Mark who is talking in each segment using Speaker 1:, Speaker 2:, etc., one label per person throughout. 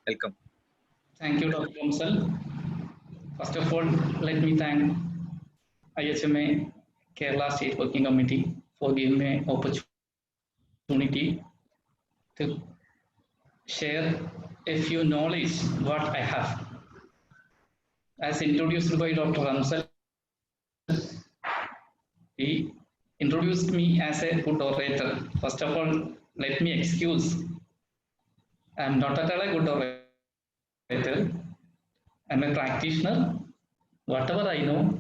Speaker 1: Welcome.
Speaker 2: Thank you, Dr. Ramsal. First of all, let me thank IHMA Kerala State Working Committee for giving me an opportunity to share a few knowledge what I have. As introduced by Dr. Ramsal, he introduced me as a good orator. First of all, let me excuse. I am not at all a good orator. I am a practitioner. Whatever I know,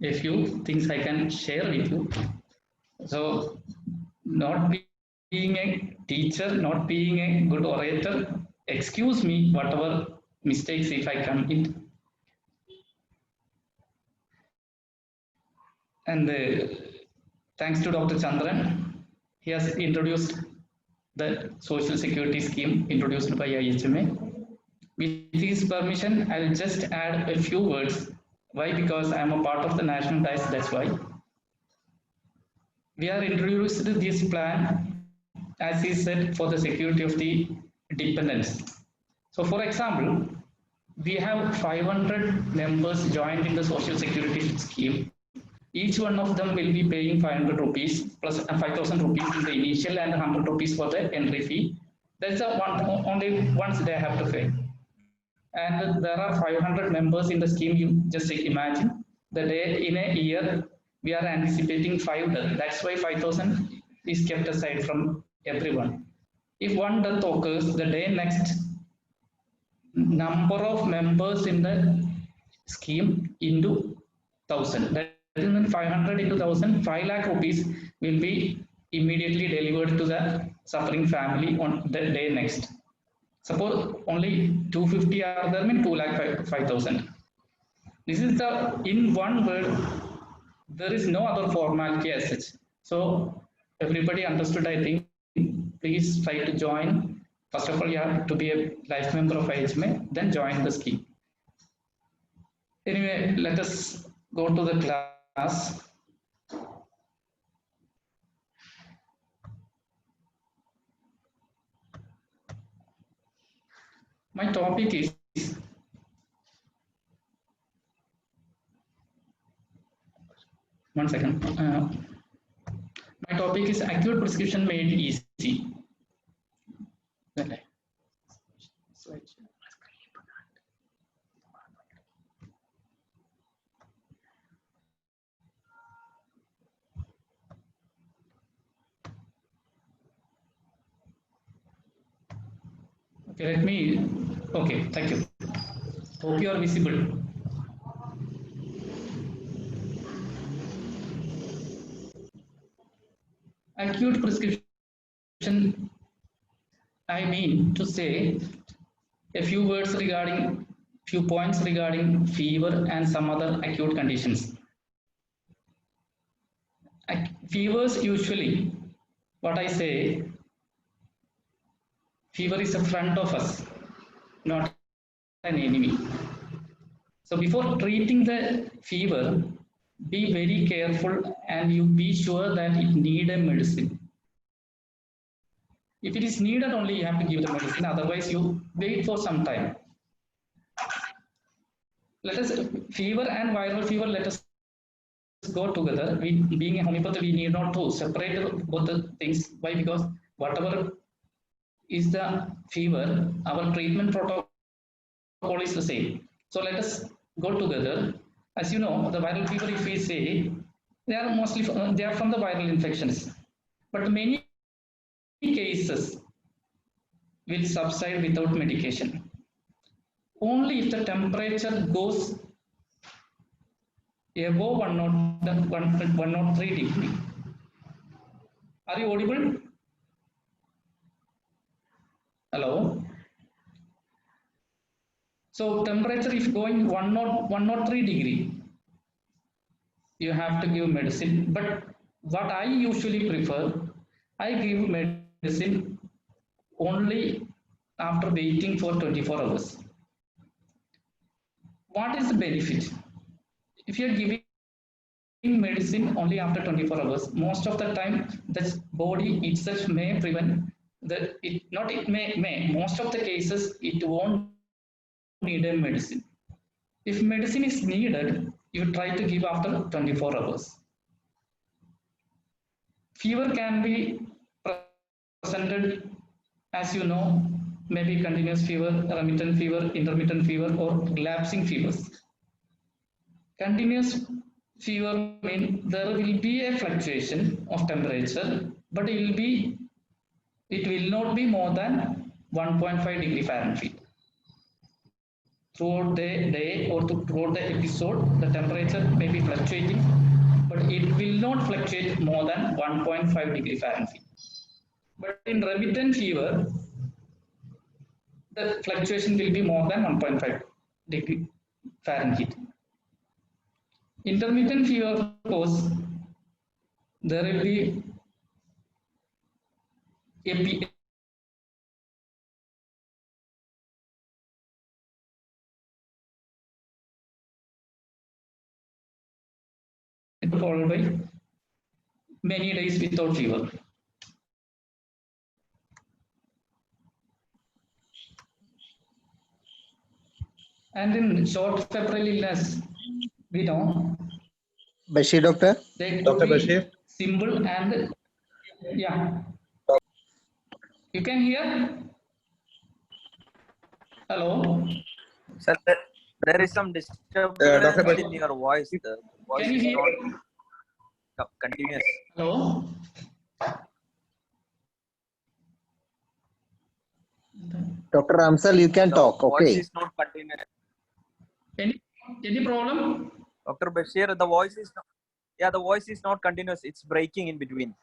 Speaker 2: a few things I can share with you. So, not being a teacher, not being a good orator, excuse me whatever mistakes if I commit. And thanks to Dr. Chandran, he has introduced the social security scheme introduced by IHMA. With his permission, I'll just add a few words. Why? Because I'm a part of the national dice, that's why. We are introduced this plan, as he said, for the security of the dependents. So for example, we have 500 members joined in the social security scheme. Each one of them will be paying 500 rupees plus 5,000 rupees in the initial and 100 rupees for the entry fee. That's the one, only once they have to pay. And there are 500 members in the scheme. You just imagine the day in a year we are anticipating 5 deaths. That's why 5,000 is kept aside from everyone. If one death occurs, the day next number of members in the scheme into 1,000. That is 500 into 1,000, 5 lakh rupees will be immediately delivered to the suffering family on the day next. Suppose only 250 are there, mean 2 lakh 5,000. This is the, in one word, there is no other formality as such. So everybody understood, I think. Please try to join. First of all, you have to be a life member of IHMA, then join the scheme. Anyway, let us go to the class. My topic is one second. My topic is acute prescription made easy. Okay, let me. Okay, thank you. Hope you are visible. Acute prescription, I mean to say a few words regarding, few points regarding fever and some other acute conditions. Fevers usually, what I say, fever is a friend of us, not an enemy. So before treating the fever, be very careful and you be sure that it need a medicine. If it is needed only, you have to give the medicine, otherwise you wait for some time. Let us, fever and viral fever, let us go together. We, being a homeopath, we need not to separate both the things. Why? Because whatever is the fever, our treatment protocol is the same. So let us go together. As you know, the viral fever, if we say, they are mostly they are from the viral infections, but many cases will subside without medication. Only if the temperature goes above 103 degree. Are you audible? Hello? So temperature if going 103 degree, you have to give medicine. But what I usually prefer, I give medicine only after waiting for 24 hours. What is the benefit? If you are giving medicine only after 24 hours, most of the time the body itself may prevent Most of the cases it won't need a medicine. If medicine is needed, you try to give after 24 hours. Fever can be presented, as you know, maybe continuous fever, remittent fever, intermittent fever, or relapsing fevers. Continuous fever means there will be a fluctuation of temperature, but it will not be more than 1.5 degree Fahrenheit. Throughout the day or throughout the episode, the temperature may be fluctuating, but it will not fluctuate more than 1.5 degree Fahrenheit. But in remittent fever, the fluctuation will be more than 1.5 degree Fahrenheit. Intermittent fever, of course, there will be a followed by many days without fever. And in short febrile illness, we know
Speaker 1: Basheer doctor.
Speaker 2: they could
Speaker 3: Dr.
Speaker 2: be
Speaker 3: Basheer.
Speaker 2: simple and yeah. You can hear? Hello?
Speaker 4: Sir, there is some disturbance
Speaker 3: Dr.
Speaker 4: in your voice. The voice
Speaker 2: Can you
Speaker 4: is
Speaker 2: hear?
Speaker 4: not continuous.
Speaker 2: Hello?
Speaker 1: Dr. Ramsal, you can
Speaker 4: The
Speaker 1: talk.
Speaker 4: voice
Speaker 1: Okay.
Speaker 4: is not continuous.
Speaker 2: Any problem?
Speaker 4: Dr. Basheer, the voice is not. Yeah, the voice is not continuous. It's breaking in between.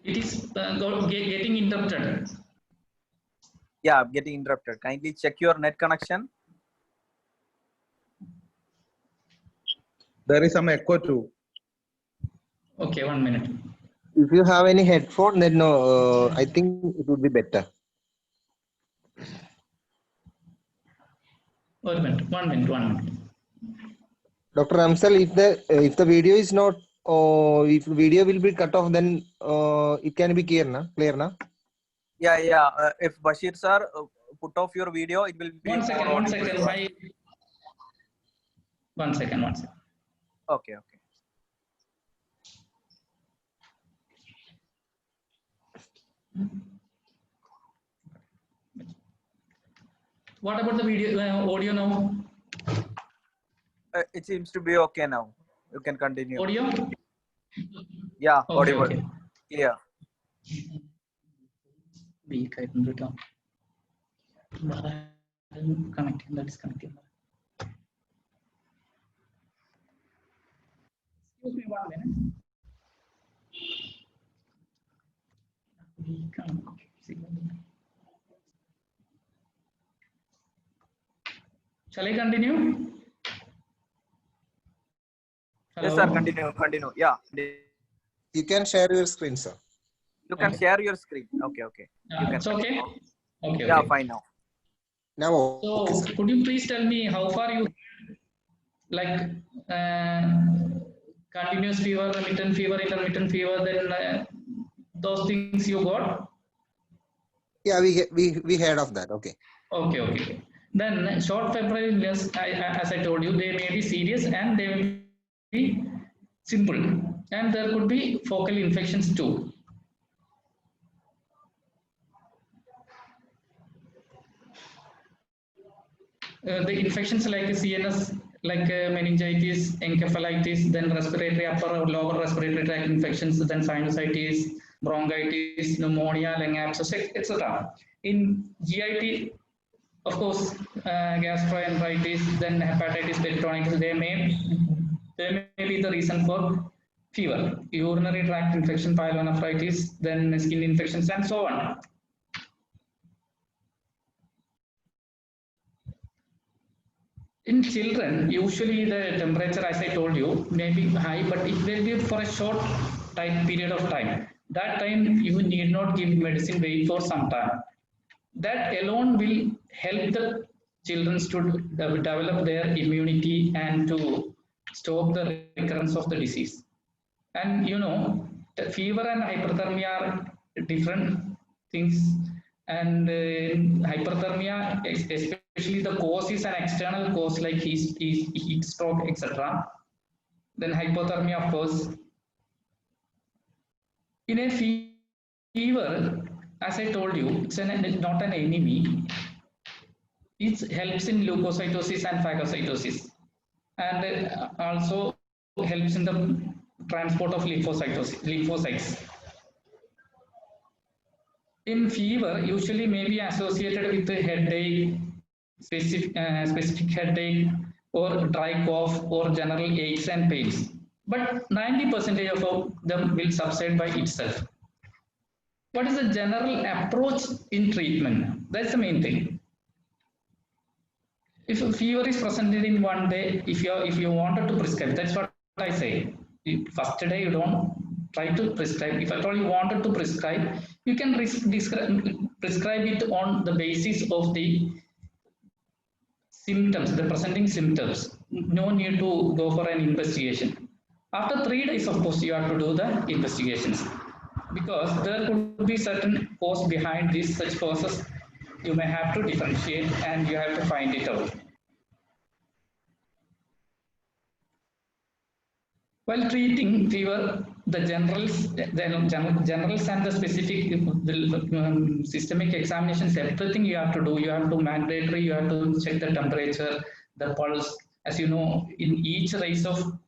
Speaker 2: It is getting interrupted.
Speaker 4: Yeah, I'm getting interrupted. Kindly check your net connection.
Speaker 3: There is some echo too.
Speaker 2: Okay, 1 minute.
Speaker 1: If you have any headphone, then I think it would be better.
Speaker 2: 1 minute. 1 minute. 1 minute.
Speaker 1: Dr. Ramsal, if the video is not, if video will be cut off, then it can be clear, na? Clear, na?
Speaker 4: Yeah. If Basheer sir put off your video, it will be
Speaker 2: 1 second. 1 second. One second.
Speaker 4: Okay.
Speaker 2: What about the video audio now?
Speaker 4: It seems to be okay now. You can continue.
Speaker 2: Audio?
Speaker 4: Yeah,
Speaker 2: Okay,
Speaker 4: audible.
Speaker 2: okay.
Speaker 4: Clear.
Speaker 2: Weak ആയിട്ടുണ്ട് കേട്ടോ. Connecting, that is connecting. Excuse me 1 minute. Shall I continue? Hello?
Speaker 4: Yes, sir. Continue. Yeah.
Speaker 1: You can share your screen, sir.
Speaker 4: You can share your screen. Okay. You can
Speaker 2: It's okay? Okay.
Speaker 4: Yeah,
Speaker 2: Okay.
Speaker 4: fine now.
Speaker 1: Now,
Speaker 2: So,
Speaker 1: okay, sir.
Speaker 2: could you please tell me how far you like continuous fever, remittent fever, intermittent fever, then those things you got?
Speaker 1: Yeah, we heard of that. Okay.
Speaker 2: Okay. Then short febrile illness, as I told you, they may be serious and they will be simple, and there could be focal infections too. The infections like CNS, like meningitis, encephalitis, then respiratory upper or lower respiratory tract infections, then sinusitis, bronchitis, pneumonia, lung abscess, etc. In GIT, of course, gastroenteritis, then hepatitis, peritonitis, they may be the reason for fever, urinary tract infection, pyelonephritis, then skin infections, and so on. In children, usually the temperature, as I told you, may be high, but it will be for a short period of time. That time you need not give medicine, wait for some time. That alone will help the children to develop their immunity and to stop the recurrence of the disease. And you know, the fever and hyperthermia are different things. And hyperthermia, especially the cause is an external cause like heat stroke, etc. Then hypothermia, of course. In a fever, as I told you, it's not an enemy. It helps in leukocytosis and phagocytosis, and also helps in the transport of lymphocytes. In fever, usually may be associated with a headache, specific headache, or dry cough, or general aches and pains. But 90% of them will subside by itself. What is the general approach in treatment? That's the main thing. If a fever is presented in one day, if you wanted to prescribe, that's what I say. First day you don't try to prescribe. If at all you wanted to prescribe, you can prescribe it on the basis of the symptoms, the presenting symptoms. No need to go for an investigation. After 3 days, of course, you have to do the investigations, because there could be certain cause behind these such causes. You may have to differentiate and you have to find it out. While treating fever, the generals and the specific systemic examinations, everything you have to do. You have to mandatory. You have to check the temperature, the pulse. As you know, in each rise of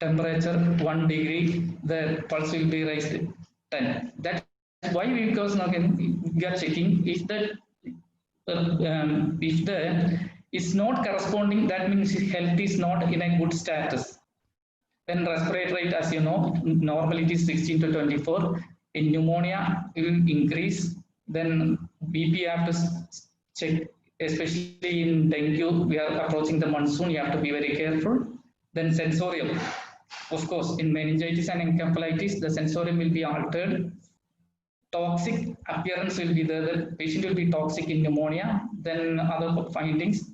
Speaker 2: temperature 1 degree, the pulse will be raised 10. That's why, because now we are checking if the is not corresponding, that means his health is not in a good status. Then respiratory rate, as you know, normally it is 16 to 24. In pneumonia, it will increase. Then BP you have to check, especially in dengue. We are approaching the monsoon. You have to be very careful. Then sensorial, of course, in meningitis and encephalitis, the sensorium will be altered. Toxic appearance will be there. The patient will be toxic in pneumonia. Then other findings.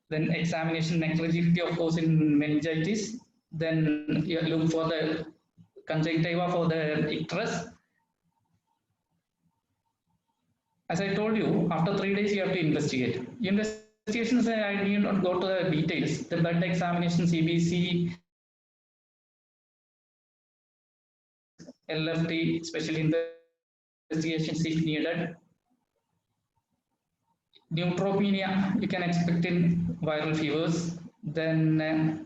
Speaker 2: Then examination necrogenicity, of course, in meningitis. Then you look for the conjunctiva for the icterus. As I told you, after 3 days you have to investigate. Investigations, I need not go to the details. The blood examination, CBC, LFT, special investigations if needed. Neutropenia, you can expect in viral fevers. Then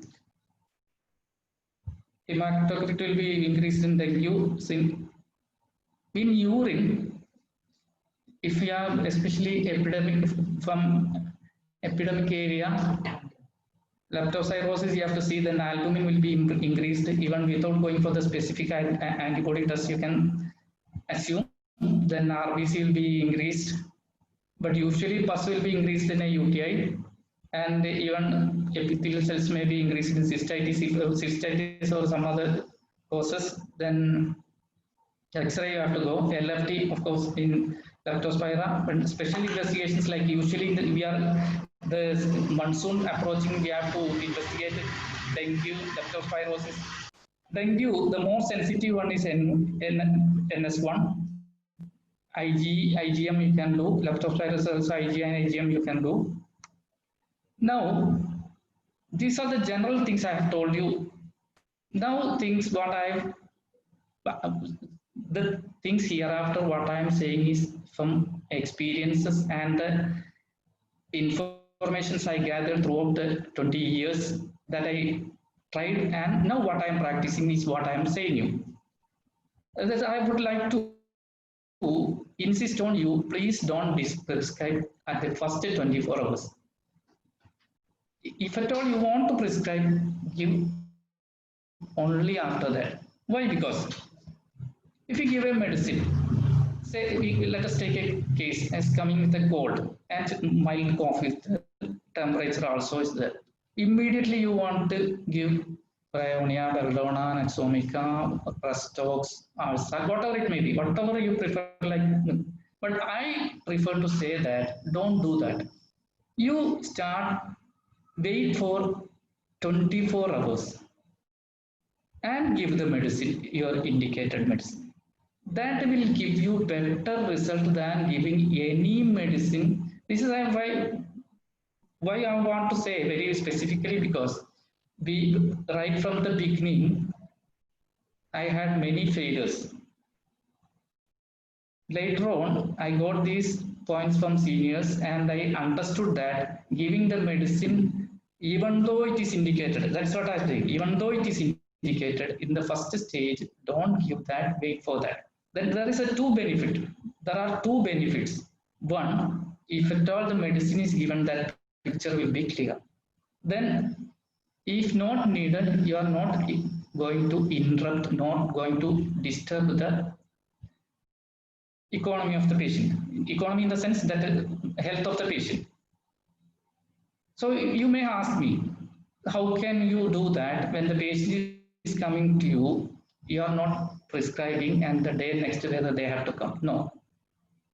Speaker 2: hematocrit will be increased in dengue. In urine, if you have especially epidemic from epidemic area, leptocirrhosis, you have to see then albumin will be increased even without going for the specific antibody test. You can assume then RBC will be increased, but usually pus will be increased in a UTI, and even epithelial cells may be increased in cystitis or some other causes. Then X-ray you have to go. LFT, of course, in leptospira, but special investigations like usually we are the monsoon approaching, we have to investigate dengue, leptospirosis. Dengue, the more sensitive one is NS1. IgM you can do. Leptospirosis, IgA and IgM you can do. Now, these are the general things I have told you. Now, the things hereafter, what I am saying is from experiences and the informations I gathered throughout the 20 years that I tried, and now what I am practicing is what I am saying you. As I would like to insist on you, please don't prescribe at the first 24 hours. If at all you want to prescribe, give only after that. Why? Because if you give a medicine, say let us take a case as coming with a cold and mild cough, with temperature also is there. Immediately you want to give Bryonia, Belladonna, Naxomica, Prestox, Alsa, whatever it may be, whatever you prefer. But I prefer to say that don't do that. You wait for 24 hours and give the medicine, your indicated medicine. that will give you better result than giving any medicine. This is why I want to say very specifically, because we right from the beginning I had many failures. Later on, I got these points from seniors and I understood that giving the medicine, even though it is indicated, that's what I think, even though it is indicated in the first stage, don't give that, wait for that. Then there is a two benefit. There are two benefits. One, if at all the medicine is given, that picture will be clear. Then, if not needed, you are not going to interrupt, not going to disturb the economy of the patient. Economy in the sense that health of the patient. So you may ask me, how can you do that when the patient is coming to you, you are not prescribing and the day next whether they have to come? No.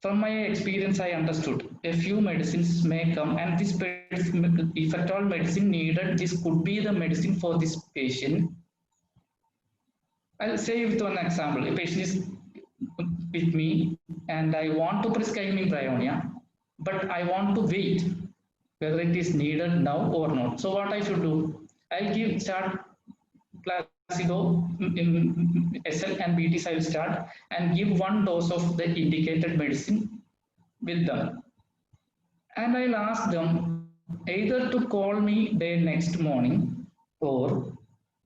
Speaker 2: From my experience, I understood a few medicines may come, and this, if at all medicine needed, this could be the medicine for this patient. I'll say with one example. A patient is with me and I want to prescribe me bryonia, but I want to wait whether it is needed now or not. So what I should do? I'll start placebo, SL and BTs I will start and give one dose of the indicated medicine with them. And I'll ask them either to call me day next morning, or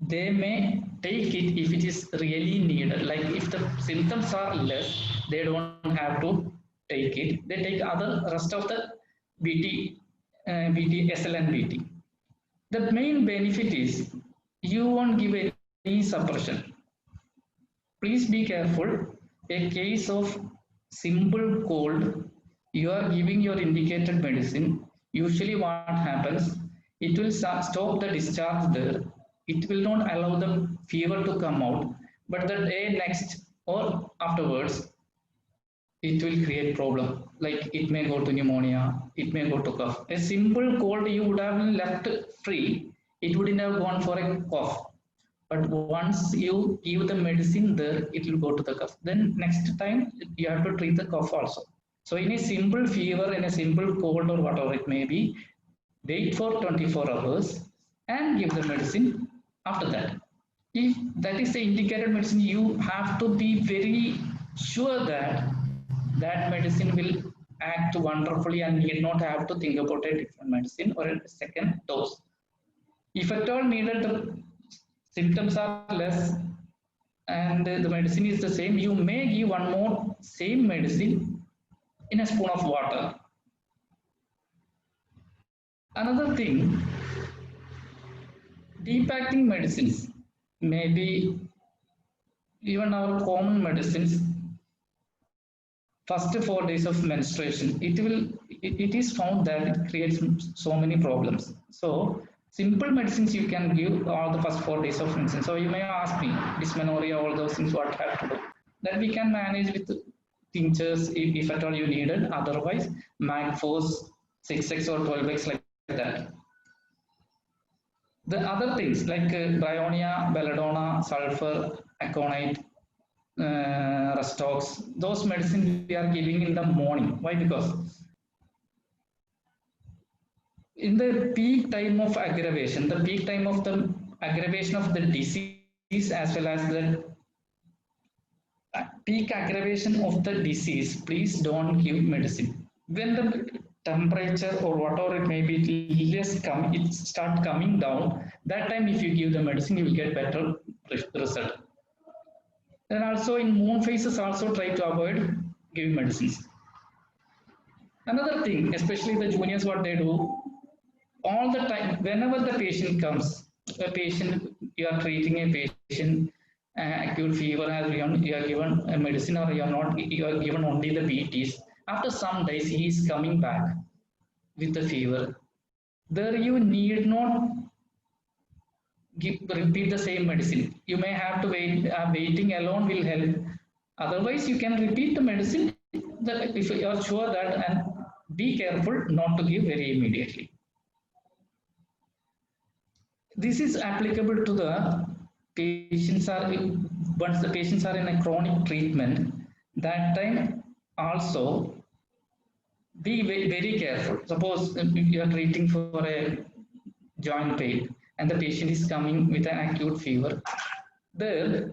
Speaker 2: they may take it if it is really needed. Like if the symptoms are less, they don't have to take it. They take other rest of the BT, SL and BT. The main benefit is you won't give any suppression. Please be careful. A case of simple cold, you are giving your indicated medicine. Usually what happens, it will stop the discharge there. It will not allow the fever to come out, but the day next or afterwards, it will create problem. Like it may go to pneumonia, it may go to cough. A simple cold you would have left free, it wouldn't have gone for a cough. But once you give the medicine there, it will go to the cough. Then next time you have to treat the cough also. So in a simple fever, in a simple cold or whatever it may be, wait for 24 hours and give the medicine after that. If that is the indicated medicine, you have to be very sure that that medicine will act wonderfully and you not have to think about a different medicine or a second dose. If at all needed, the symptoms are less and the medicine is the same, you may give one more same medicine in a spoon of water. Another thing, deep acting medicines, maybe even our common medicines, first 4 days of menstruation, it is found that it creates so many problems. So simple medicines you can give all the first 4 days of medicine. So you may ask me, dysmenorrhea, all those things, what have to do? That we can manage with tinctures if at all you needed. Otherwise, Magforce 6x or 12x like that. The other things like bryonia, belladonna, sulfur, aconite, Rustox, those medicines we are giving in the morning. Why? Because in the peak time of aggravation, the peak time of the aggravation of the disease as well as the peak aggravation of the disease, please don't give medicine. When the temperature or whatever it may be, it start coming down, that time if you give the medicine, you will get better result. Then also in moon phases, also try to avoid giving medicines. Another thing, especially the juniors, what they do, all the time, whenever the patient comes, you are treating a patient, acute fever, you are given a medicine or you are given only the BTs. After some days, he is coming back with the fever. There you need not repeat the same medicine. You may have to wait. Waiting alone will help. Otherwise, you can repeat the medicine if you are sure that, and be careful not to give very immediately. This is applicable to the patients once the patients are in a chronic treatment. That time also be very careful. Suppose you are treating for a joint pain and the patient is coming with an acute fever. There,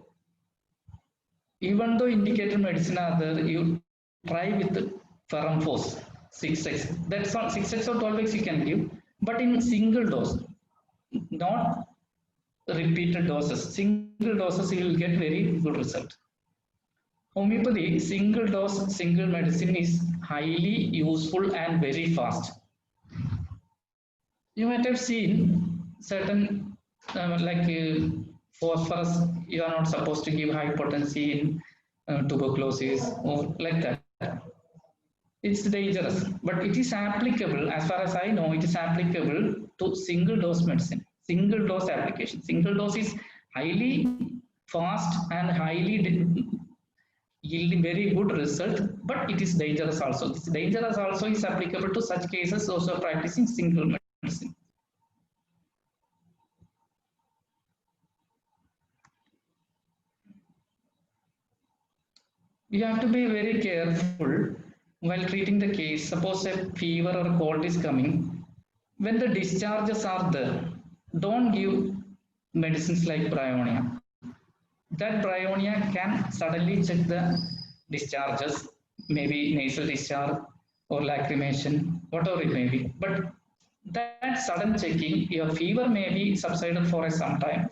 Speaker 2: even though indicated medicine are there, you try with ferrum force 6x. That's not 6x or 12x you can give, but in single dose, not repeated doses. Single doses you will get very good result. Homeopathy, single dose, single medicine is highly useful and very fast. You might have seen certain phosphorus, you are not supposed to give high potency in tuberculosis or like that. It's dangerous, but it is applicable, as far as I know, it is applicable to single dose medicine, single dose application. Single dose is highly fast and highly yielding very good result, but it is dangerous also. This dangerous also is applicable to such cases also practicing single medicine. We have to be very careful while treating the case. Suppose a fever or a cold is coming. When the discharges are there, don't give medicines like Bryonia. That Bryonia can suddenly check the discharges, maybe nasal discharge or lacrimation, whatever it may be. But that sudden checking, your fever may be subsided for some time,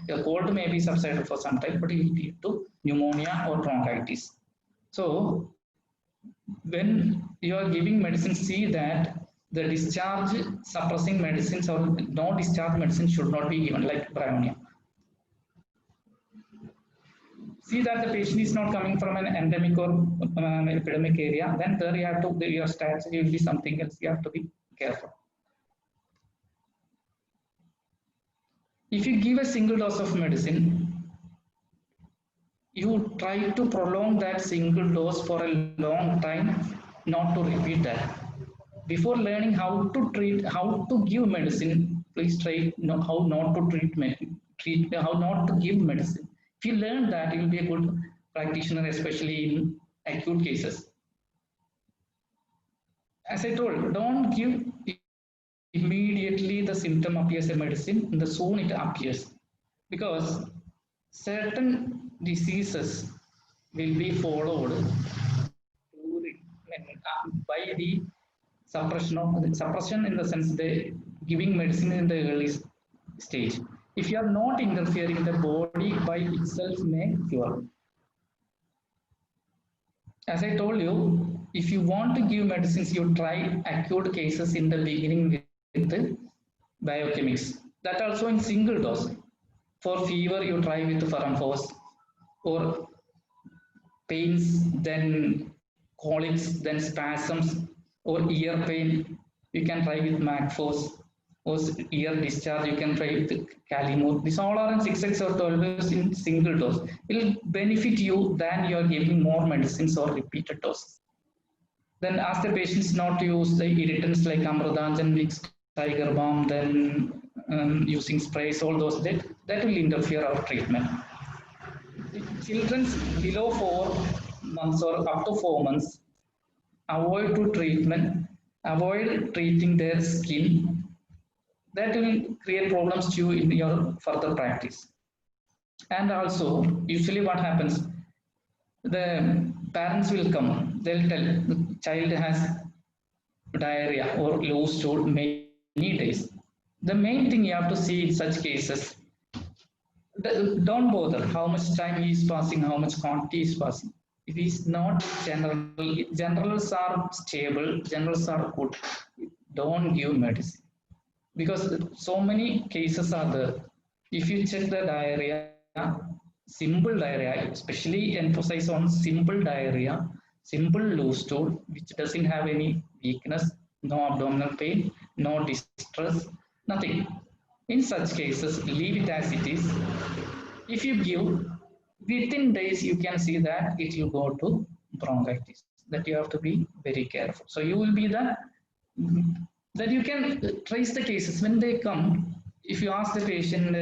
Speaker 2: your cold may be subsided for some time, but it will lead to pneumonia or bronchitis. So when you are giving medicine, see that the discharge suppressing medicines or no discharge medicine should not be given, like Bryonia. See that the patient is not coming from an endemic or epidemic area, then there you have to, your strategy will be something else. You have to be careful. If you give a single dose of medicine, you try to prolong that single dose for a long time, not to repeat that. Before learning how to treat, how to give medicine, please try how not to how not to give medicine. If you learn that, you will be a good practitioner, especially in acute cases. As I told, don't give immediately the symptom appears a medicine, and the soon it appears, because certain diseases will be followed by the suppression in the sense the giving medicine in the early stage. If you are not interfering, the body by itself may cure. As I told you, if you want to give medicines, you try acute cases in the beginning with the biochemics. That also in single dose. For fever, you try with ferrum force, or pains, then colics, then spasms, or ear pain, you can try with Macforce, or ear discharge, you can try with Calimore. These all are in 6x or 12x in single dose. It will benefit you than you are giving more medicines or repeated doses. Then ask the patients not to use the irritants like Amrudanjan, Vicks, Tiger Balm, then using sprays, all those, that will interfere our treatment. Children below 4 months or up to 4 months, avoid to treatment, avoid treating their skin. That will create problems to you in your further practice. And also, usually what happens, the parents will come, they'll tell the child has diarrhea or loose stool many days. The main thing you have to see in such cases, don't bother how much time he is passing, how much quantity is passing. If he is not generals are stable, generals are good, don't give medicine. Because so many cases are there. If you check the diarrhea, simple diarrhea, especially emphasize on simple diarrhea, simple loose stool, which doesn't have any weakness, no abdominal pain, no distress, nothing. In such cases, leave it as it is. If you give, within days you can see that it will go to bronchitis. That you have to be very careful. So you will be that you can trace the cases when they come. If you ask the patient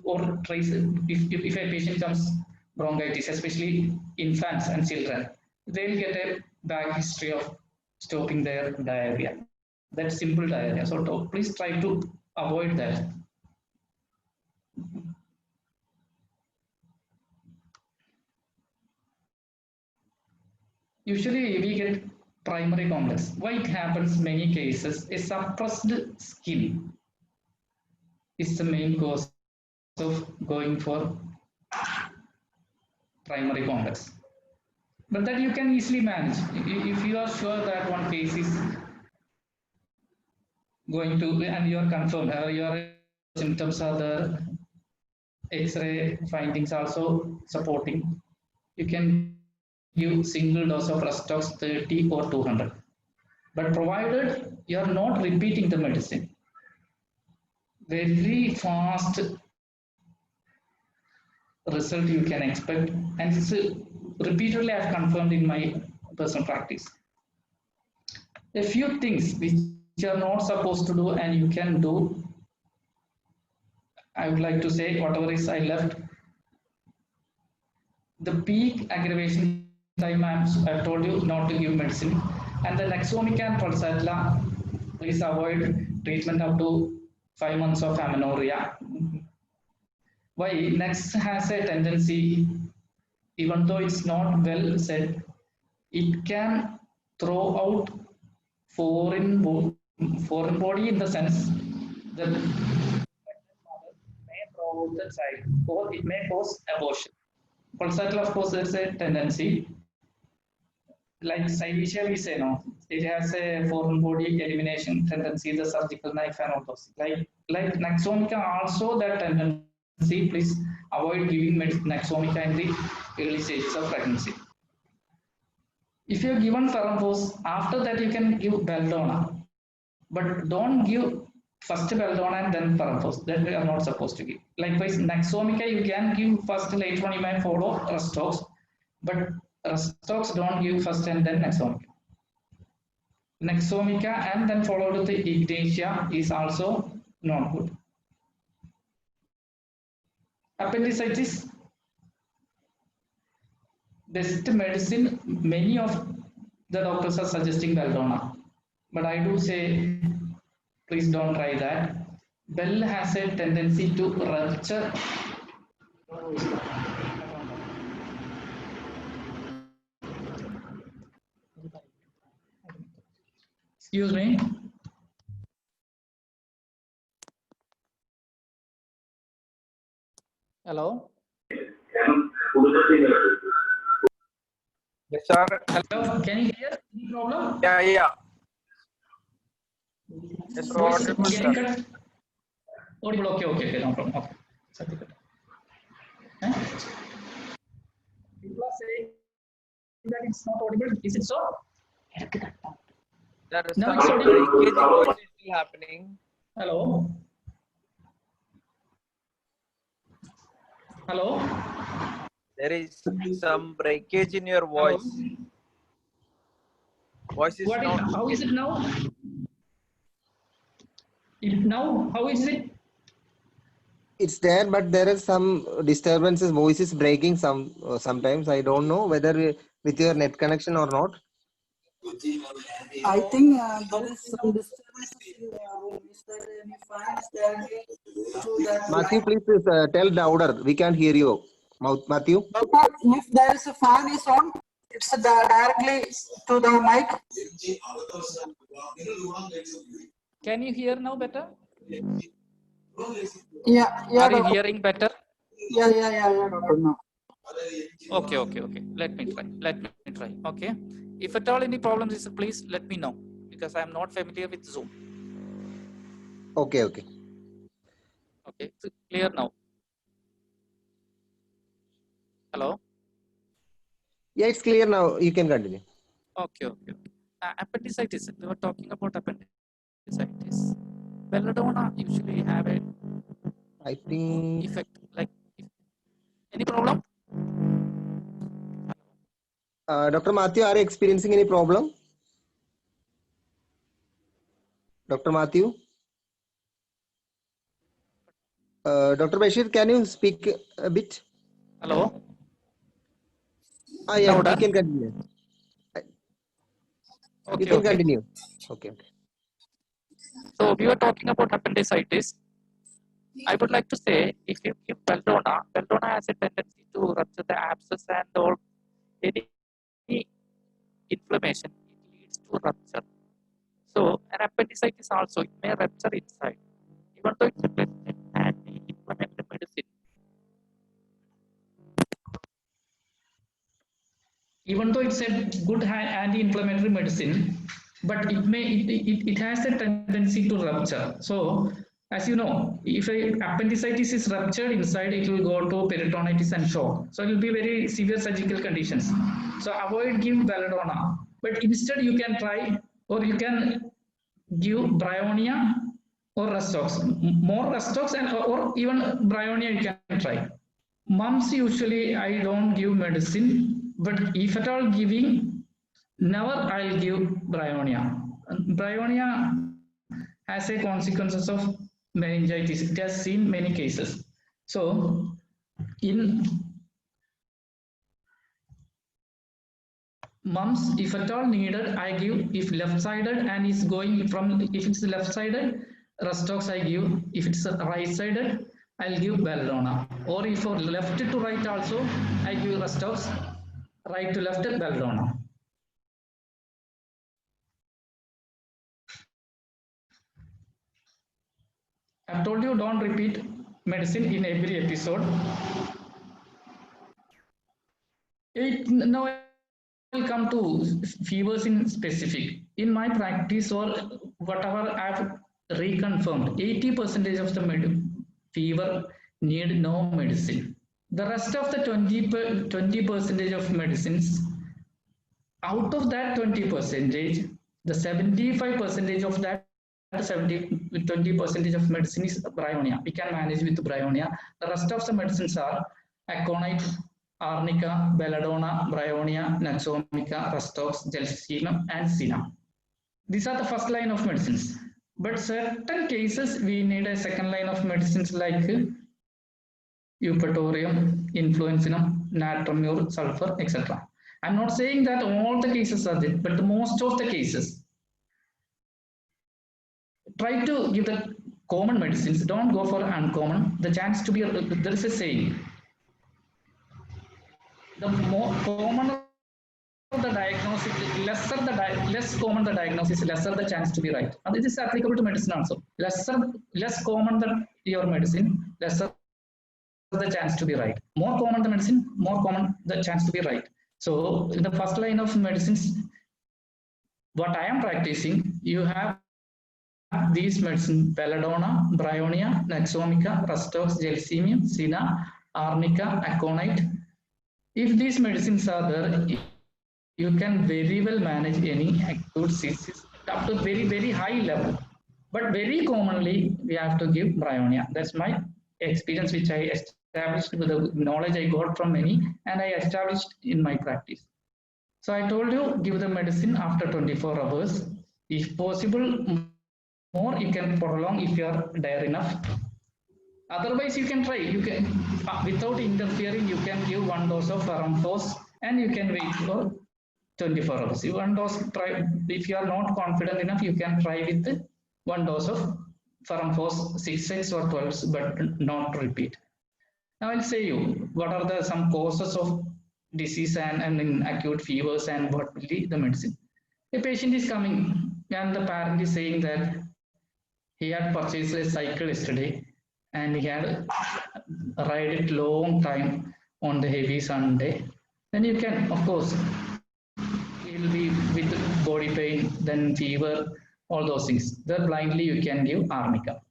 Speaker 2: or trace if a patient comes bronchitis, especially infants and children, they'll get a back history of stopping their diarrhea. That simple diarrhea. So please try to avoid that. Usually we get primary complex. Why it happens many cases, a suppressed skin is the main cause of going for primary complex. But that you can easily manage. If you are sure that one case is going to, and you are confirmed, your symptoms are there, X-ray findings also supporting, you can give single dose of Restox 30 or 200. But provided you are not repeating the medicine, very fast result you can expect, and it's repeatedly I've confirmed in my personal practice. A few things which you are not supposed to do and you can do, I would like to say whatever is I left. The peak aggravation time I've told you not to give medicine, and the Nexomica and Pulsatilla, please avoid treatment up to 5 months of amenorrhea. Why? Next has a tendency, even though it's not well said, it can throw out foreign body in the sense that may throw out the child, or it may cause abortion. Pulsatilla, of course, there's a tendency, like Cyvicia, we say no, it has a foreign body elimination tendency, the surgical knife and all those. Like Nexomica also that tendency. Please avoid giving Nexomica in the early stages of pregnancy. If you have given Ferrophos, after that you can give Belladonna, but don't give first Belladonna and then Ferrophos. That we are not supposed to give. Likewise, Nexomica you can give first, later on you may follow Restox, but Restox don't give first and then Nexomica. Nexomica and then followed with the Ignatia is also not good. Appendicitis, best medicine, many of the doctors are suggesting Belladonna, but I do say please don't try that. Bell has a tendency to rupture. Excuse me. Hello.
Speaker 4: Yes, sir.
Speaker 2: Hello. Can you hear? Any problem?
Speaker 4: Yeah. Yes, sir.
Speaker 2: Voice
Speaker 4: Audible,
Speaker 2: getting
Speaker 4: sir.
Speaker 2: cut. Audible. Okay. No problem. Okay. People are saying that it's not audible. Is it so?
Speaker 4: There is
Speaker 2: Now
Speaker 4: some
Speaker 2: it's audible.
Speaker 4: breakage in voice is still happening.
Speaker 2: Hello. Hello.
Speaker 4: There is some breakage in your voice.
Speaker 2: Hello?
Speaker 4: Voice is not.
Speaker 2: How is it now? Now, how is it?
Speaker 1: It's there, but there are some disturbances. Voice is breaking sometimes. I don't know whether with your net connection or not.
Speaker 3: I think there is some disturbances in the room. Is there any fans directly to that
Speaker 1: Matthew,
Speaker 3: line?
Speaker 1: please tell louder. We can't hear you. Matthew.
Speaker 3: Doctor, if there is a fan is on, it's directly to the mic.
Speaker 2: Can you hear now better?
Speaker 3: Yeah,
Speaker 2: Are you
Speaker 3: doctor.
Speaker 2: hearing better?
Speaker 3: Yeah, doctor. No.
Speaker 2: Okay. Let me try. Okay. If at all any problems is, please let me know, because I am not familiar with Zoom.
Speaker 1: Okay.
Speaker 2: Okay. It's clear now. Hello.
Speaker 1: Yeah, it's clear now. You can continue.
Speaker 2: Okay. Appendicitis. We were talking about appendicitis. Belladonna usually have a
Speaker 1: I think.
Speaker 2: effect. Like, any problem?
Speaker 1: Dr. Matthew, are you experiencing any problem? Dr. Matthew? Dr. Basheer, can you speak a bit?
Speaker 2: Hello.
Speaker 1: Yeah,
Speaker 5: Louder?
Speaker 1: you can continue. You
Speaker 5: Okay,
Speaker 1: can
Speaker 5: okay.
Speaker 1: continue. Okay.
Speaker 5: So we were talking about appendicitis. I would like to say, if you give belladonna, belladonna has a tendency to rupture the abscess and or any inflammation. It leads to rupture. So an appendicitis also, it may rupture inside, even though it's a best anti-inflammatory medicine.
Speaker 2: Even though it's a good anti-inflammatory medicine, but it has a tendency to rupture. So as you know, if a appendicitis is ruptured inside, it will go to peritonitis and shock. So it will be very severe surgical conditions. So avoid give belladonna, but instead you can try, or you can give bryonia or Rustox. More Rustox and or even bryonia you can try. Mumps usually I don't give medicine, but if at all giving, never I'll give bryonia. Bryonia has a consequences of meningitis. It has seen many cases. So in mumps, if at all needed, I give. If left-sided and is going from, if it's left-sided, Rustox I give. If it's right-sided, I'll give belladonna. Or if for left to right also, I give Rustox. Right to left, belladonna. I've told you don't repeat medicine in every episode. Now I'll come to fevers in specific. In my practice or whatever I've reconfirmed, 80% of the fever need no medicine. The rest of the 20% of medicines, out of that 20%, the 75% of that 20% of medicine is bryonia. We can manage with bryonia. The rest of the medicines are aconite, arnica, belladonna, bryonia, naxomica, rustox, gelsemium, and cinna. These are the first line of medicines. But certain cases we need a second line of medicines like eupatorium, influenzinum, natriumur, sulfur, etc. I'm not saying that all the cases are there, but most of the cases. Try to give the common medicines. Don't go for uncommon. The chance to be, there is a saying, the more common the diagnosis, less common the diagnosis, lesser the chance to be right. And this is applicable to medicine also. Less common your medicine, lesser the chance to be right. More common the medicine, more common the chance to be right. So in the first line of medicines, what I am practicing, you have these medicines: belladonna, bryonia, naxomica, rustox, gelsemium, cinna, arnica, aconite. If these medicines are there, you can very well manage any acute disease up to very high level. But very commonly, we have to give bryonia. That's my experience, which I established with the knowledge I got from many, and I established in my practice. So I told you, give the medicine after 24 hours. If possible, more you can prolong if you are dire enough. Otherwise, you can try. You can, without interfering, you can give one dose of Ferramphos and you can wait for 24 hours. One dose, try. If you are not confident enough, you can try with one dose of Ferramphos 6 or 12, but not repeat. Now I'll say you what are the some causes of disease and in acute fevers and what will be the medicine. A patient is coming and the parent is saying that he had purchased a cycle yesterday and he had ride it long time on the heavy Sunday. Then you can, of course, he will be with body pain, then fever, all those things. Then blindly you can give arnica.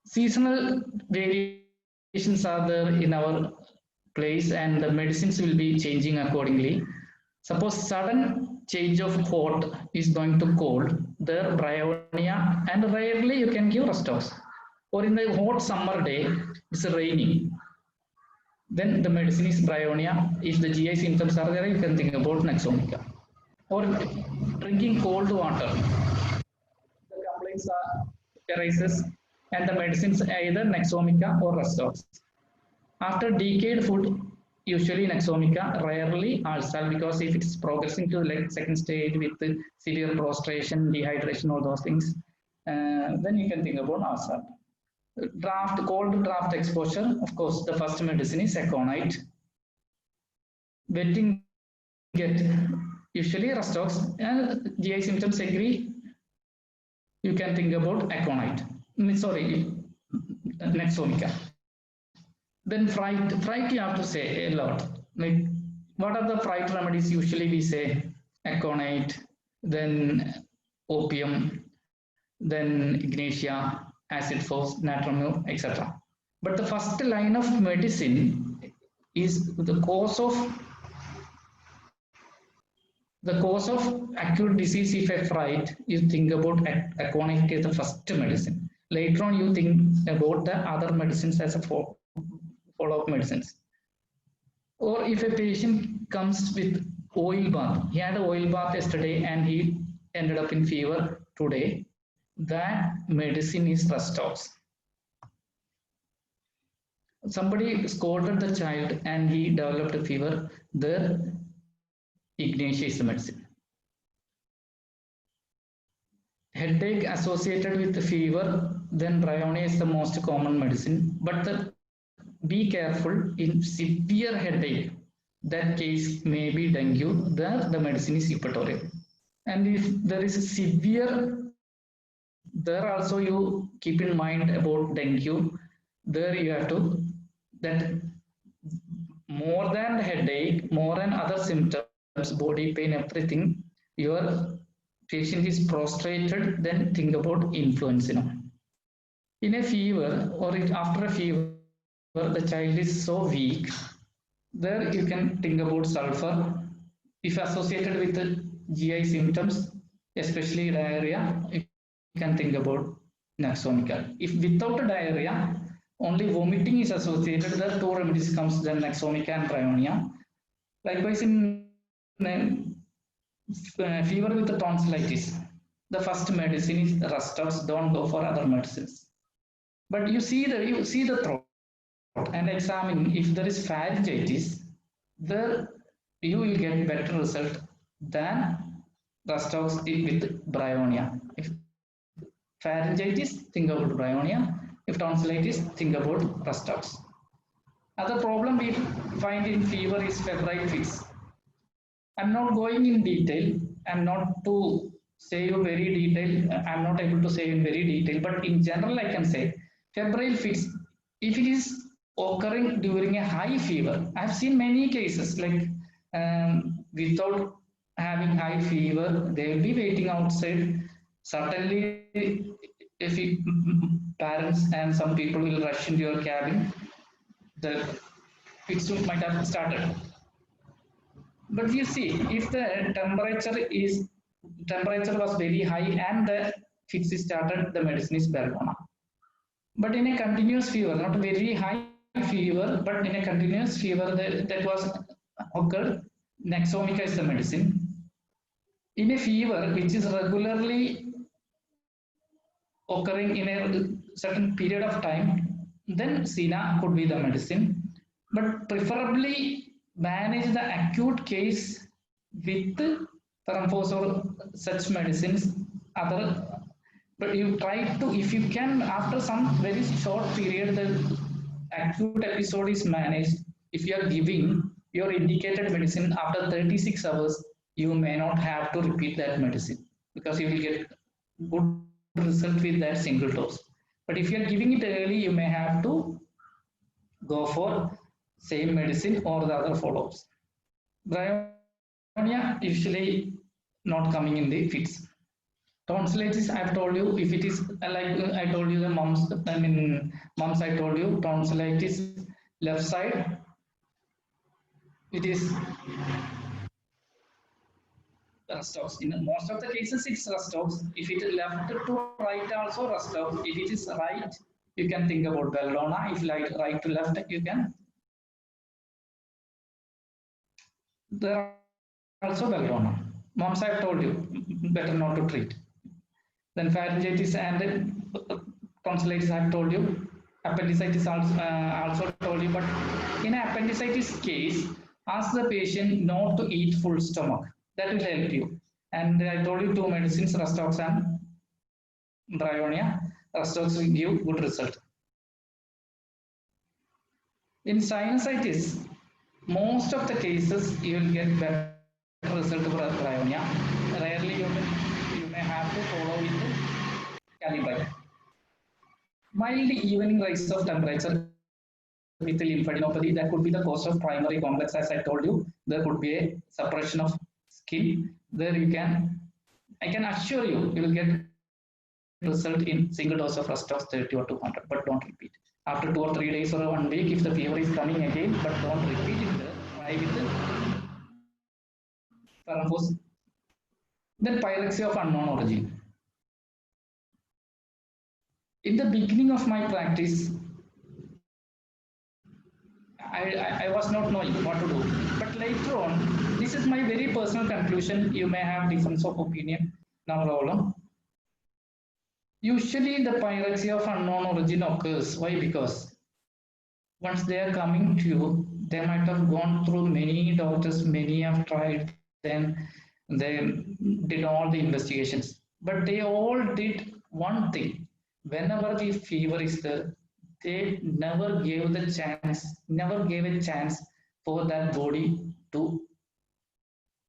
Speaker 2: Seasonal variations are there in our place and the medicines will be changing accordingly. Suppose sudden change of hot is going to cold, there bryonia, and rarely you can give rustox. Or in the hot summer day, it's raining. Then the medicine is bryonia. If the GI symptoms are there, you can think about naxomica. Or drinking cold water. The complaints arises and the medicines either naxomica or rustox. After decayed food, usually Nexomica, rarely ulcer, because if it's progressing to like second stage with severe prostration, dehydration, all those things, then you can think about ulcer. Cold draft exposure, of course, the first medicine is aconite. Wetting get usually Rustox, and GI symptoms agree, you can think about aconite. Sorry, Nexomica. Then fright you have to say a lot. Like, what are the fright remedies? Usually we say aconite, then opium, then ignatia, acid force, natronamyl, etc. But the first line of medicine is the cause of acute disease. If a fright, you think about aconite as the first medicine. Later on, you think about the other medicines as a follow-up medicines. Or if a patient comes with oil bath, he had an oil bath yesterday and he ended up in fever today, that medicine is Rustox. Somebody scolded the child and he developed a fever, the ignatia is the medicine. Headache associated with the fever, then Diarrhoea is the most common medicine. But be careful, in severe headache, that case may be dengue, there the medicine is equatorial. And if there is a severe, there also you keep in mind about dengue, there you have to, that more than headache, more than other symptoms, body pain, everything, your patient is prostrated, then think about influenza. In a fever or after a fever, the child is so weak, there you can think about sulfur. If associated with the GI symptoms, especially diarrhea, you can think about Nexomica. If without a diarrhea, only vomiting is associated, the two remedies comes, then Nexomica and Diarrhoea. Likewise, in fever with the tonsillitis, the first medicine is Rustox. Don't go for other medicines. But you see the throat and examine if there is pharyngitis, there you will get better result than Rustox with Bryonia. If pharyngitis, think about Bryonia. If tonsillitis, think about Rustox. Other problem we find in fever is febrile fits. I'm not going in detail. I'm not to say you very detail. I'm not able to say in very detail, but in general, I can say febrile fits, if it is occurring during a high fever, I've seen many cases like without having high fever, they will be waiting outside. Certainly, if parents and some people will rush into your cabin, the fits might have started. But you see, if the temperature was very high and the fits started, the medicine is Belladonna. But in a continuous fever, not very high fever, but in a continuous fever that was occurred, Nexomica is the medicine. In a fever which is regularly occurring in a certain period of time, then Sina could be the medicine. But preferably manage the acute case with Parampos or such medicines. But you try to, if you can, after some very short period, the acute episode is managed. If you are giving your indicated medicine after 36 hours, you may not have to repeat that medicine because you will get good result with that single dose. But if you are giving it early, you may have to go for same medicine or the other follow-ups. Bryonia usually not coming in the fits. Tonsillitis, I've told you, if it is like I told you the mumps, I told you tonsillitis left side, it is Rustox. In most of the cases, it's Rustox. If it is left to right, also Rustox. If it is right, you can think about Belladonna. If like right to left, you can. There are also Belladonna. Mumps, I've told you, better not to treat. Then pharyngitis and tonsillitis, I've told you. appendicitis also told you, but in appendicitis case, ask the patient not to eat full stomach. That will help you. And I told you two medicines, Rastox and Diarrhoea. Rastox will give good result. In sinusitis, most of the cases you will get better result for Diarrhoea. Rarely you may have to follow with calibrate. Mild evening rise of temperature with lymphadenopathy, that could be the cause of primary complex. As I told you, there could be a suppression of skin. There I can assure you, you will get result in single dose of Rastox 30 or 200, but don't repeat. After 2 or 3 days or 1 week, if the fever is coming again, but don't repeat it, try with the Paramphos. Then pyrexia of unknown origin. In the beginning of my practice, I was not knowing what to do. But later on, this is my very personal conclusion. You may have difference of opinion, no problem. Usually the pyrexia of unknown origin occurs. Why? Because once they are coming to you, they might have gone through many doctors, many have tried, then they did all the investigations. But they all did one thing. Whenever the fever is there, they never gave a chance for that body to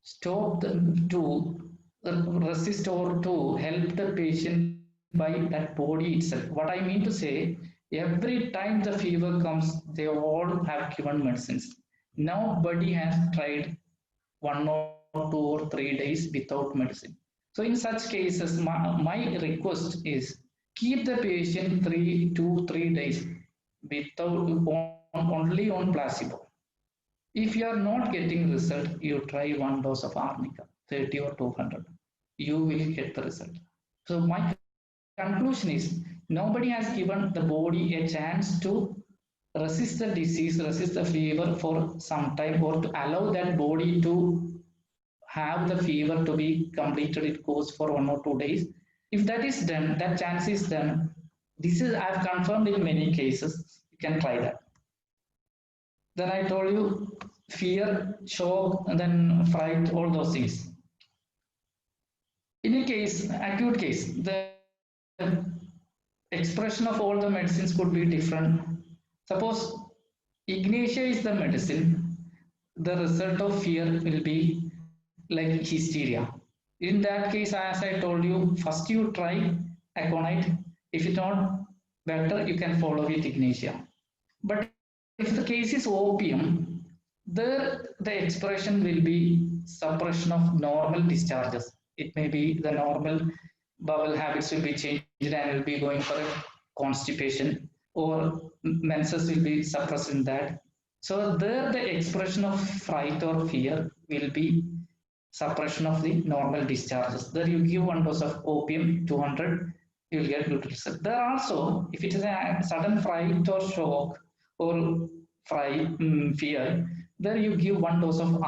Speaker 2: stop to resist or to help the patient by that body itself. What I mean to say, every time the fever comes, they all have given medicines. Nobody has tried 1 or 2 or 3 days without medicine. So in such cases, my request is keep the patient 2 to 3 days without only on placebo. If you are not getting result, you try 1 dose of arnica, 30 or 200. You will get the result. So my conclusion is nobody has given the body a chance to resist the disease, resist the fever for some time, or to allow that body to have the fever to be completed. It goes for 1 or 2 days. If that is done, that chance is done. This is I've confirmed in many cases. You can try that. Then I told you fear, shock, and then fright, all those things. In a case, acute case, the expression of all the medicines could be different. Suppose ignatia is the medicine, the result of fear will be like hysteria. In that case, as I told you, first you try aconite. If it's not better, you can follow with ignatia. But if the case is opium, there the expression will be suppression of normal discharges. It may be the normal bowel habits will be changed and will be going for a constipation, or menses will be suppressed in that. So there the expression of fright or fear will be suppression of the normal discharges. There you give 1 dose of opium, 200, you will get good result. There also, if it is a sudden fright or shock or fear, there you give 1 dose of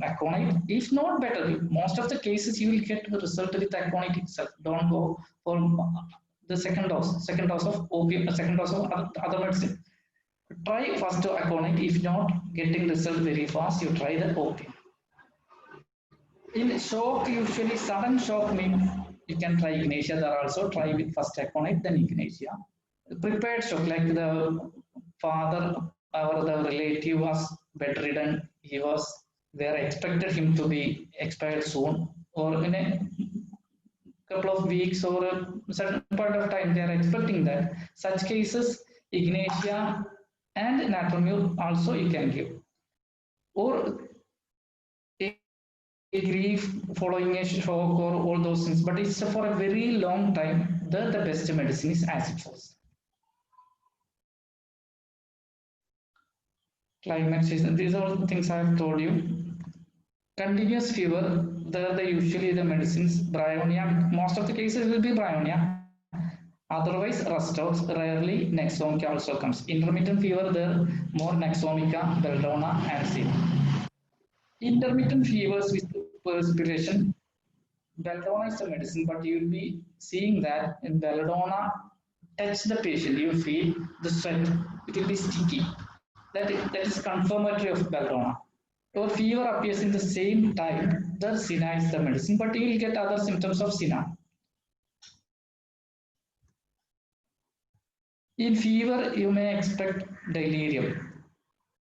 Speaker 2: aconite. If not better, most of the cases you will get the result with aconite itself. Don't go for the second dose of opium, second dose of other medicine. Try first aconite. If not getting result very fast, you try the opium. In shock, usually sudden shock means you can try ignatia. There also try with first aconite, then ignatia. Prepared shock, like the father or the relative was bedridden, they expected him to be expired soon, or in a couple of weeks or a certain point of time, they are expecting that. Such cases, ignatia and natromule also you can give. Or a grief following a shock or all those things, but it's for a very long time. The best medicine is acid force. Climate season, these are all the things I have told you. Continuous fever, usually the medicines, bryonia, most of the cases will be bryonia. Otherwise, Rastox, rarely Nexomica also comes. Intermittent fever, there more Nexomica, Belladonna, and Sin. Intermittent fevers with perspiration, belladonna is a medicine, but you will be seeing that in belladonna, touch the patient, you feel the sweat, it will be sticky. That is confirmatory of belladonna. Or fever appears in the same time, the SINA is the medicine, but you will get other symptoms of SINA. In fever, you may expect delirium.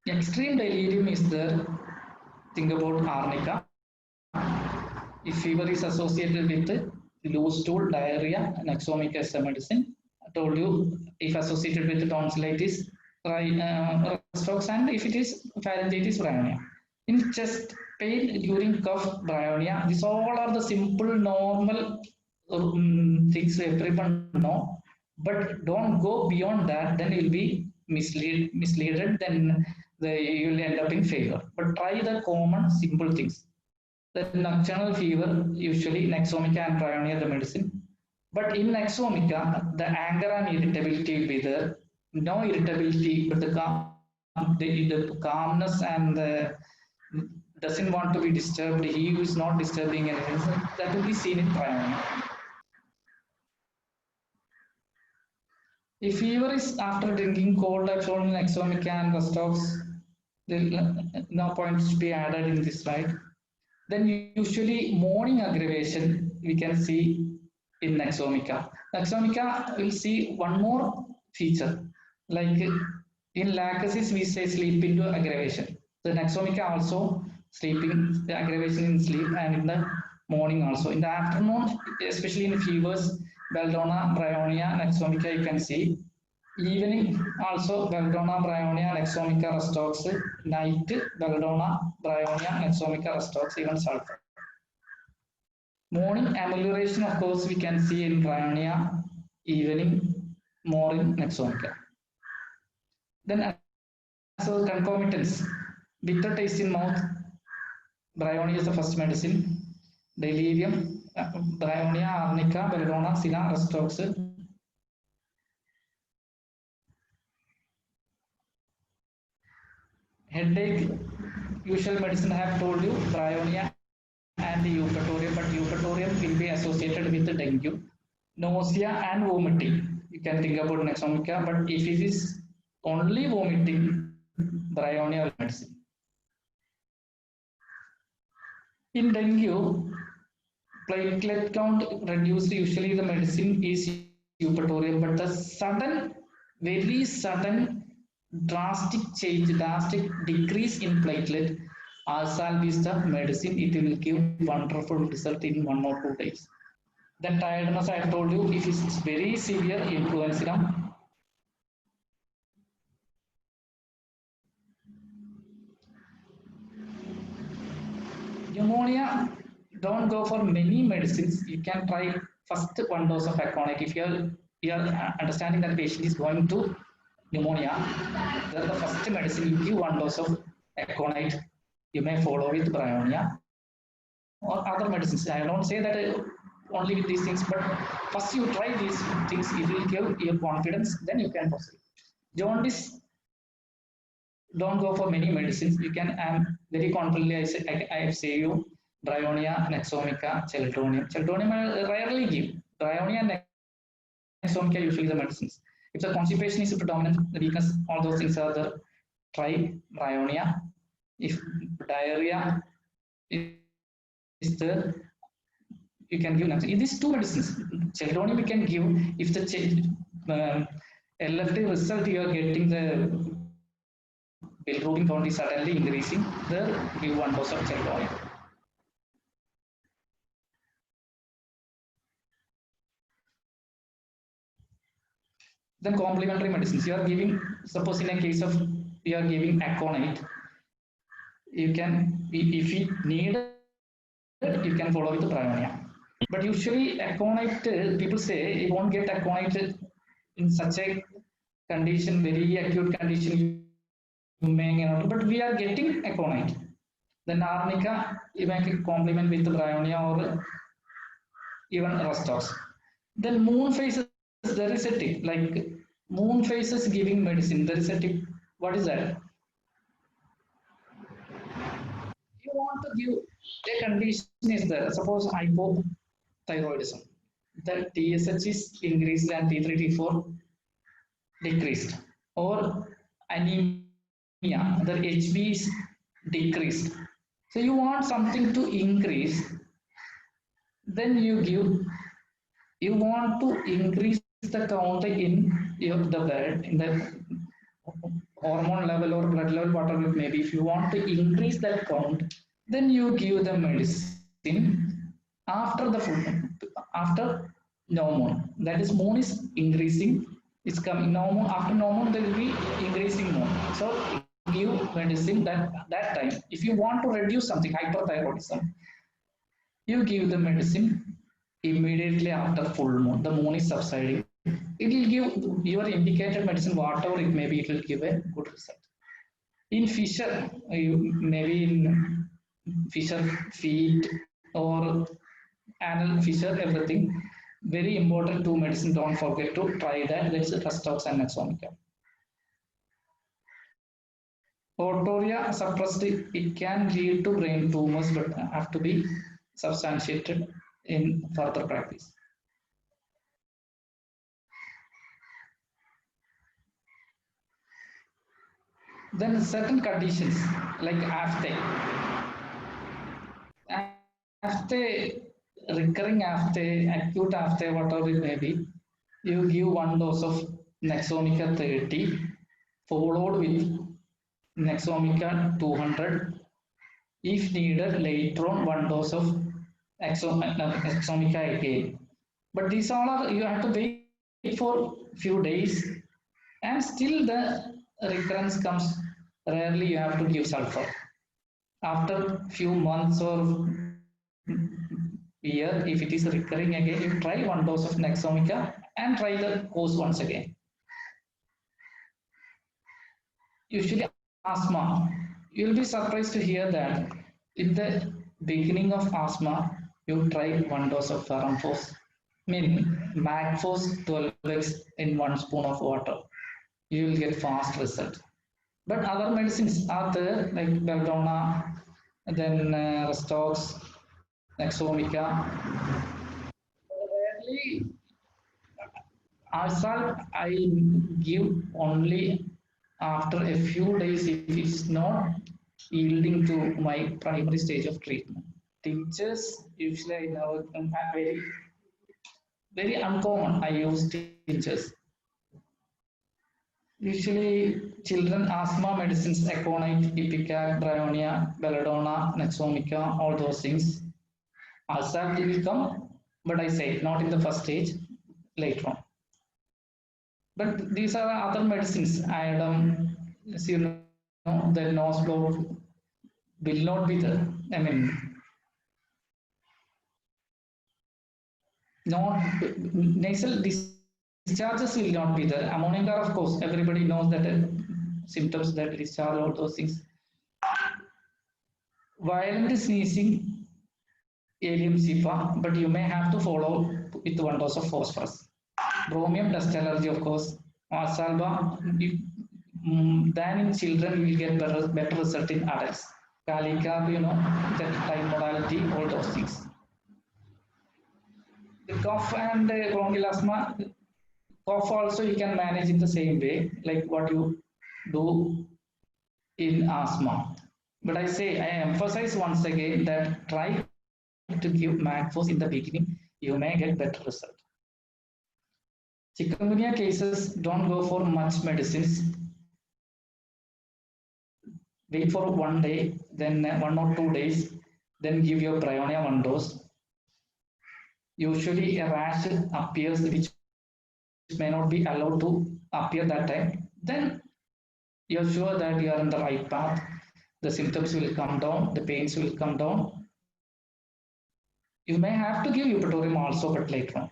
Speaker 2: Extreme delirium is there. Think about arnica. If fever is associated with loose stool, diarrhea, and Nexomica is a medicine. I told you if associated with tonsillitis, Restox, and if it is pharyngitis, bryonia. In chest pain during cough, bryonia. These all are the simple, normal things everyone know. But don't go beyond that, then you'll be misleaded, then you'll end up in failure. But try the common, simple things. The nocturnal fever, usually Nexomica and bryonia the medicine. But in Nexomica, the anger and irritability will be there. No irritability, but the calmness and doesn't want to be disturbed. He is not disturbing anything. So that will be seen in bryonia. If fever is after drinking cold Absol, Nexomica and Restox, no points to be added in this slide. Then usually morning aggravation we can see in Nexomica. Nexomica will see one more feature, like in lacusis we say sleep into aggravation. The Nexomica also sleeping, the aggravation in sleep, and in the morning also. In the afternoon, especially in fevers, belladonna, bryonia, Nexomica you can see. Evening also belladonna, bryonia, Nexomica, Restox. Night belladonna, bryonia, Nexomica, Restox, even sulfur. Morning amelioration, of course, we can see in bryonia. Evening more in Nexomica. Then so concomitants, bitter taste in mouth. Bryonia is the first medicine. Delirium, bryonia, arnica, belladonna, SINA, Restox. Headache, usual medicine I have told you, bryonia and the eupatorium, but eupatorium will be associated with the dengue. Nausea and vomiting, you can think about Nexomica, but if it is only vomiting, bryonia medicine. In dengue, platelet count reduced, usually the medicine is eupatorium, but the sudden, very sudden drastic change, drastic decrease in platelet, Alsalv is the medicine. It will give wonderful result in 1 or 2 days. Then tiredness, I have told you, if it's very severe, influenza. Pneumonia, don't go for many medicines. You can try first 1 dose of Aconite. If you are understanding that the patient is going to pneumonia, then the first medicine you give 1 dose of Aconite. You may follow with bryonia or other medicines. I don't say that only with these things, but first you try these things. It will give you confidence, then you can proceed. Jaundice, don't go for many medicines. You can, very confidently, I say you, bryonia, Nexomica, Cheltonium. Cheltonium I rarely give. Bryonia and Nexomica usually the medicines. If the constipation is predominant, the weakness, all those things are there. Try bryonia. If diarrhea is there, you can give in these 2 medicines. Cheltonium you can give if the LFT result you are getting the bilirubin count is suddenly increasing, there give 1 dose of Cheltonium. Then complementary medicines. You are giving, suppose in a case of you are giving Aconite, you can, if you need it, you can follow with the bryonia. But usually Aconite, people say you won't get Aconite in such a condition, very acute condition, you may not, but we are getting Aconite. Then arnica, you can complement with the bryonia or even Restox. Then moon phases, there is a tip, like moon phases giving medicine, there is a tip. What is that? You want to give a condition is there, suppose hypothyroidism, the TSH is increased and T3, T4 decreased, or anemia, the HB is decreased. So you want something to increase, then you want to increase the count in the blood, in the hormone level or blood level, whatever it may be. If you want to increase that count, then you give the medicine after the after no moon. That is, moon is increasing, it's coming no moon. After no moon, there will be increasing moon. So give medicine that time. If you want to reduce something, hyperthyroidism, you give the medicine immediately after full moon. The moon is subsiding. It will give your indicated medicine, whatever it may be, it will give a good result. In fissure, maybe in fissure feet or anal fissure, everything, very important two medicine. Don't forget to try that. That's Restox and Nexomica. Otorrhea suppressed, it can lead to brain tumors, but have to be substantiated in further practice. Then certain conditions like recurring acute after, whatever it may be, you give one dose of Nexomica 30 followed with Nexomica 200. If needed, later on one dose of Nexomica again. But these all are, you have to wait for few days, and still the recurrence comes. Rarely you have to give sulfur. After few months or year, if it is recurring again, you try one dose of Nexomica and try the course once again. Usually asthma, you'll be surprised to hear that in the beginning of asthma, you try one dose of Ferramphos, Magphos 12x in 1 spoon of water. You will get fast result. But other medicines are there like Belladonna, then Restox, Nexomica. Rarely, Arsal I give only after a few days if it's not yielding to my primary stage of treatment. Tinctures, usually I know very uncommon. I use tinctures. Usually, children asthma medicines, Aconite, Ipecac, Diarrhoea, Belladonna, Nexomica, all those things. Asthma will come, but I say not in the first stage, later on. But these are other medicines. Iodine, as you know, the nose blow will not be there. I mean, not nasal discharges will not be there. Ammonia, of course, everybody knows that symptoms that discharge, all those things. Violent sneezing, alien SIFA, but you may have to follow with one dose of phosphorus. Bromium dust allergy, of course. Salva, then in children you will get better result in adults. Calica, you know, that time modality, all those things. The cough and bronchial asthma, cough also you can manage in the same way, like what you do in asthma. But I emphasize once again that try to give Magphos in the beginning, you may get better result. Chikungunya cases, don't go for much medicines. Wait for 1 day, then 1 or 2 days, then give your Bryonia 1 dose. Usually a rash appears which may not be allowed to appear that time. Then you're sure that you are on the right path. The symptoms will come down, the pains will come down. You may have to give Eupatorium also, but later on.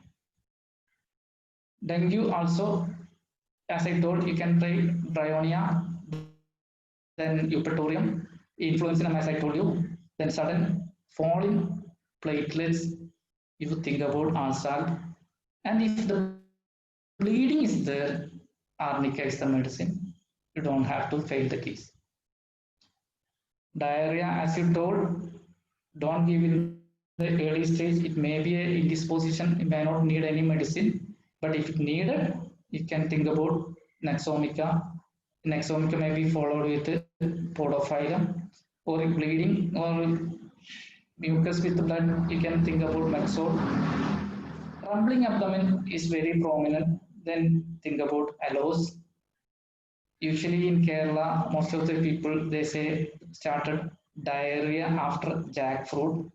Speaker 2: Dengue also, as I told, you can try Bryonia, then Eupatorium, influenza, as I told you, then sudden fall in platelets, if you think about Arsal. And if the bleeding is there, Arnica is the medicine. You don't have to fail the case. Diarrhea, as you told, don't give in the early stage. It may be an indisposition, it may not need any medicine, but if it needed, you can think about Nexomica. Nexomica may be followed with podophyllum, or bleeding or mucus with blood. You can think about Maxol. Rumbling abdomen is very prominent. Then think about aloes. Usually in Kerala, most of the people they say started diarrhea after jackfruit.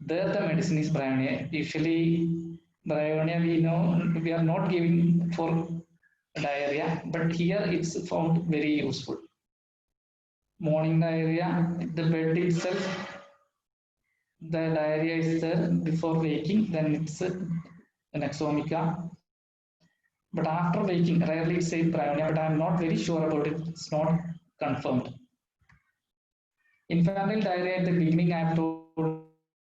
Speaker 2: There the medicine is Bryonia. Usually Bryonia we know we are not giving for diarrhea, but here it's found very useful. Morning diarrhea, the bed itself, the diarrhea is there before waking, then it's an exomica. But after waking, rarely it's a Bryonia, but I'm not very sure about it. It's not confirmed. Infantile diarrhea at the beginning, I have told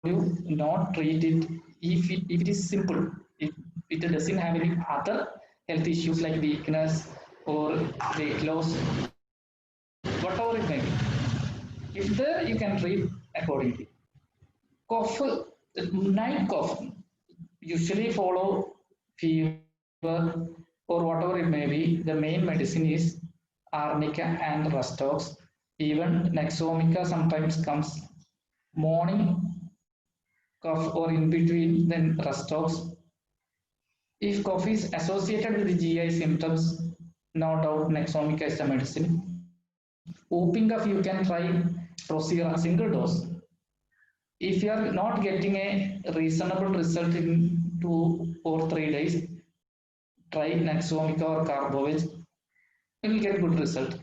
Speaker 2: you, not treat it if it is simple. If it doesn't have any other health issues like weakness or weight loss, whatever it may be. If there, you can treat accordingly. Cough, night cough, usually follow fever or whatever it may be. The main medicine is arnica and rustox. Even nexomica sometimes comes morning cough or in between, then rustox. If cough is associated with the GI symptoms, no doubt nexomica is the medicine. Whooping cough, you can try Procera single dose. If you are not getting a reasonable result in 2 or 3 days, try Nexomica or Carbovage. You will get good result.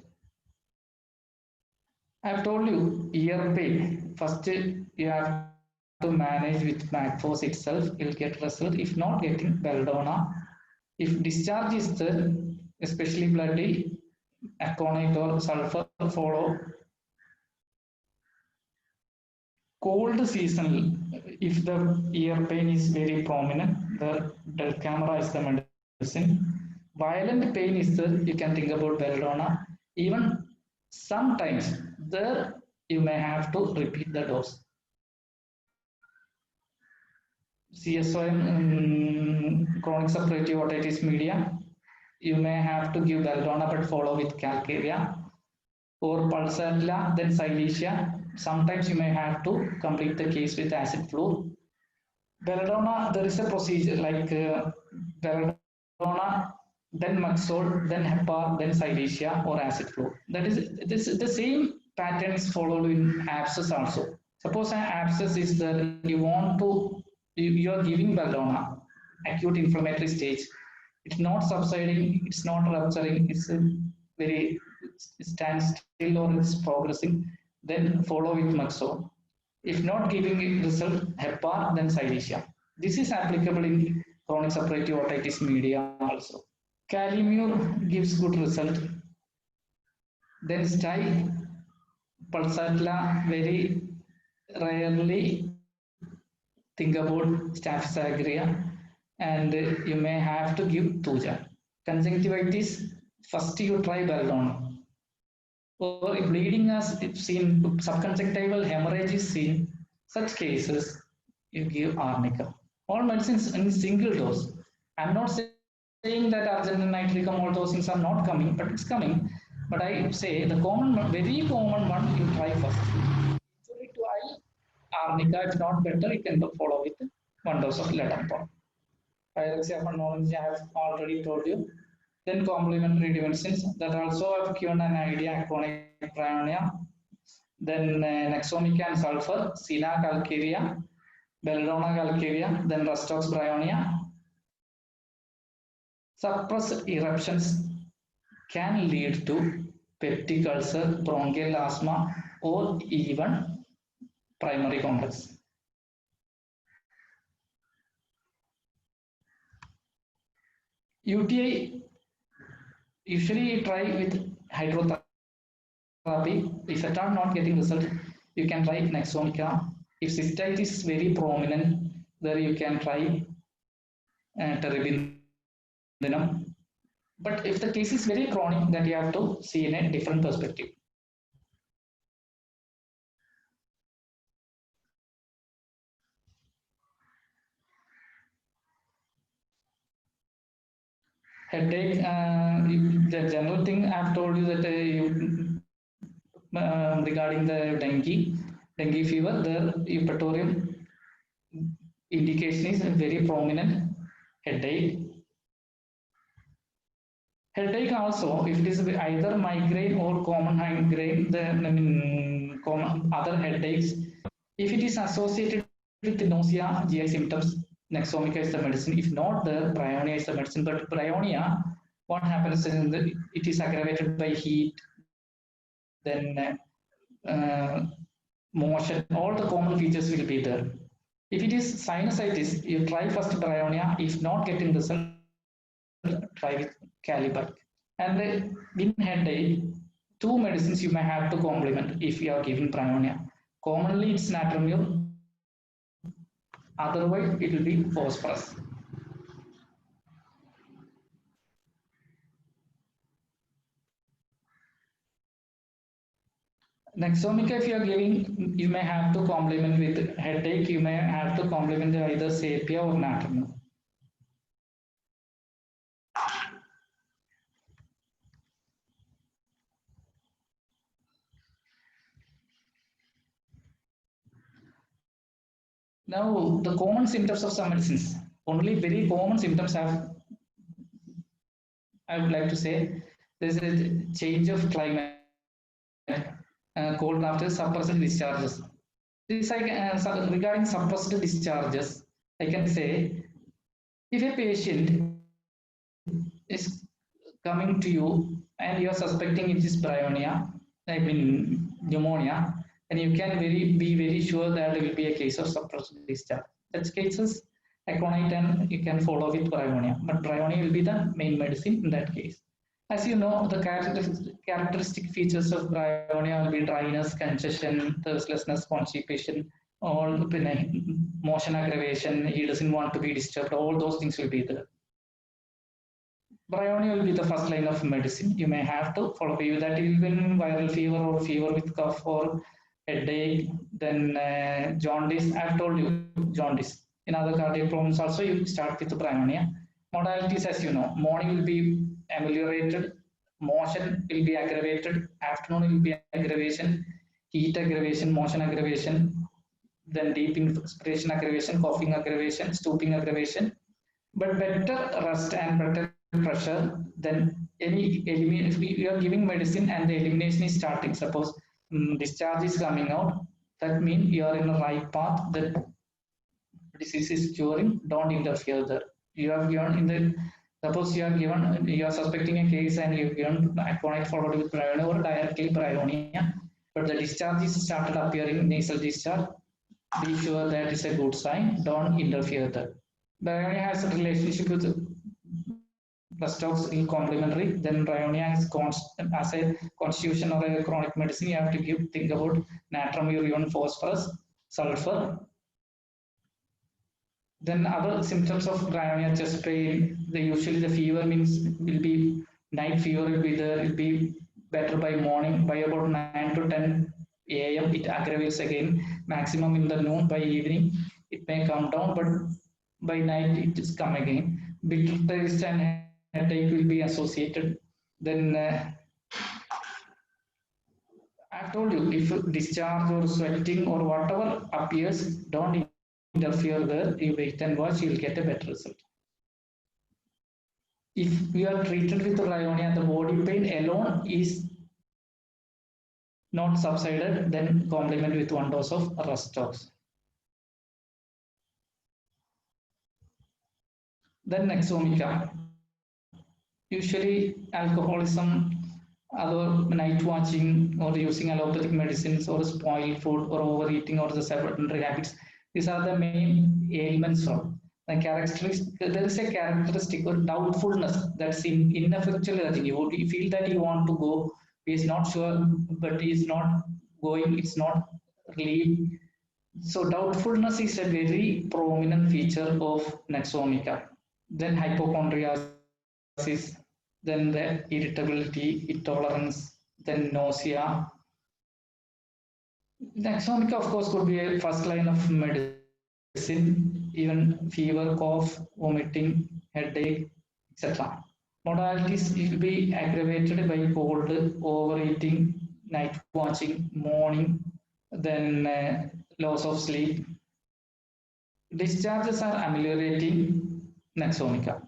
Speaker 2: I have told you ear pain. First, you have to manage with Macphos itself. You will get result. If not getting Belladonna, if discharge is there, especially bloody, aconite or sulfur follow. Cold season, if the ear pain is very prominent, the Delcamera is the medicine. Violent pain is there, you can think about Belladonna. Even sometimes there you may have to repeat the dose. CSOM, chronic suppurative otitis media, you may have to give Belladonna but follow with Calcarea or Pulsatilla, then Silesia. Sometimes you may have to complete the case with acid fluor. Belladonna, there is a procedure like Belladonna, then Maxol, then Hepar, then Silesia or acid fluor. That is the same pattern is followed in abscess also. Suppose an abscess is that you want to, you are giving Belladonna, acute inflammatory stage. It's not subsiding, it's not rupturing, it's very stands still or it's progressing, then follow with Maxol. If not giving it result, Hepar, then Silesia. This is applicable in chronic suppurative otitis media also. Calimure gives good result. Then Sty, Pulsatilla, very rarely think about Staphysagria, and you may have to give Thuja. Conjunctivitis, first you try Belladonna. Or if bleeding is seen, subconjunctival hemorrhage is seen, such cases you give arnica. All medicines in single dose. I'm not saying that arginine nitricum, all those things are not coming, but it's coming. But I say the common, very common one you try first. Usually try arnica. If not better, you can follow with 1 dose of ledapor. Pyrexia pulmonology, I have already told you. Then complementary medicines that also have given an idea, chronic bryonia. Then Nexomica and sulfur, Sina calcarea, Belladonna calcarea, then Rustox bryonia. Suppressed eruptions can lead to peptic ulcer, bronchial asthma, or even primary complex. UTI, usually you try with hydrotherapy. If at all not getting result, you can try Nexomica. If cystitis is very prominent, there you can try terebinthinem. But if the case is very chronic, that you have to see in a different perspective. Headache, the general thing I've told you that regarding the dengue fever, the eupatorium indication is a very prominent headache. Headache also, if it is either migraine or common migraine, then common other headaches, if it is associated with nausea, GI symptoms, Nexomica is the medicine. If not, the bryonia is the medicine. But bryonia, what happens is it is aggravated by heat, then motion, all the common features will be there. If it is sinusitis, you try first bryonia. If not getting result, try with Calibac. And in headache, two medicines you may have to complement if you are giving bryonia. Commonly, it's natramur. Otherwise, it will be phosphorus. Nexomica, if you are giving, you may have to complement with headache. You may have to complement either sepia or natramur. Now, the common symptoms of some medicines, only very common symptoms have, I would like to say, there's a change of climate, cold after suppressed discharges. This regarding suppressed discharges, I can say, if a patient is coming to you and you are suspecting it is bryonia, I mean pneumonia, and you can be very sure that there will be a case of suppressed discharge. Such cases, aconite and you can follow with bryonia, but bryonia will be the main medicine in that case. As you know, the characteristic features of bryonia will be dryness, congestion, thirstlessness, constipation, all motion aggravation, he doesn't want to be disturbed, all those things will be there. Bryonia will be the first line of medicine. You may have to follow you that even viral fever or fever with cough or headache, then jaundice. I've told you jaundice. In other cardiac problems also, you start with bryonia. Modalities, as you know, morning will be ameliorated, motion will be aggravated, afternoon will be aggravation, heat aggravation, motion aggravation, then deep inspiration aggravation, coughing aggravation, stooping aggravation. But better rest and better pressure, then any if you are giving medicine and the elimination is starting, suppose discharge is coming out, that means you are in the right path, the disease is curing, don't interfere there. You have given in the, suppose you are given, you are suspecting a case and you have given aconite followed with bryonia or directly bryonia, but the discharge is started appearing, nasal discharge, be sure that is a good sign, don't interfere there. Bryonia has a relationship with Plastox in complementary, then bryonia is as a constitution or a chronic medicine, you have to think about natramur, phosphorus, sulfur. Then other symptoms of bryonia, chest pain, usually the fever will be, night fever will be there, it will be better by morning, by about 9 to 10 a.m. it aggravates again, maximum in the noon, by evening it may come down, but by night it is come again. Bitter taste and headache will be associated. Then I've told you, if discharge or sweating or whatever appears, don't interfere there, you wait and watch, you will get a better result. If you are treated with bryonia, the body pain alone is not subsided, then complement with 1 dose of Rustox. Then Nexomica. Usually alcoholism, other night watching or using allopathic medicines or spoiled food or overeating or the sedentary habits. These are the main ailments from. The characteristic, there is a characteristic or doubtfulness that's ineffectual. You feel that you want to go, he is not sure, but he is not going, it's not relieved. So doubtfulness is a very prominent feature of Nexomica. Then hypochondriasis, then the irritability, intolerance, then nausea. Nexomica, of course, could be a first line of medicine, even fever, cough, vomiting, headache, etc. Modalities will be aggravated by cold, overeating, night watching, morning, then loss of sleep. Discharges are ameliorating Nexonica.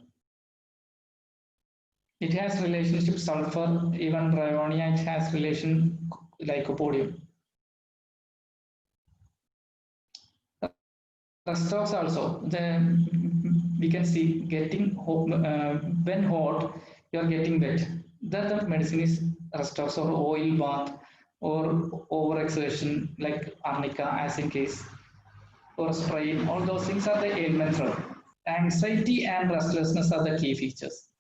Speaker 2: It has relationship sulfur, even Bryonia, it has relation lycopodium. Restox also, we can see getting when hot, you are getting wet. The medicine is Restox or oil bath or overexertion like arnica as in case or strain. All those things are the ailment drug. Anxiety and restlessness are the key features.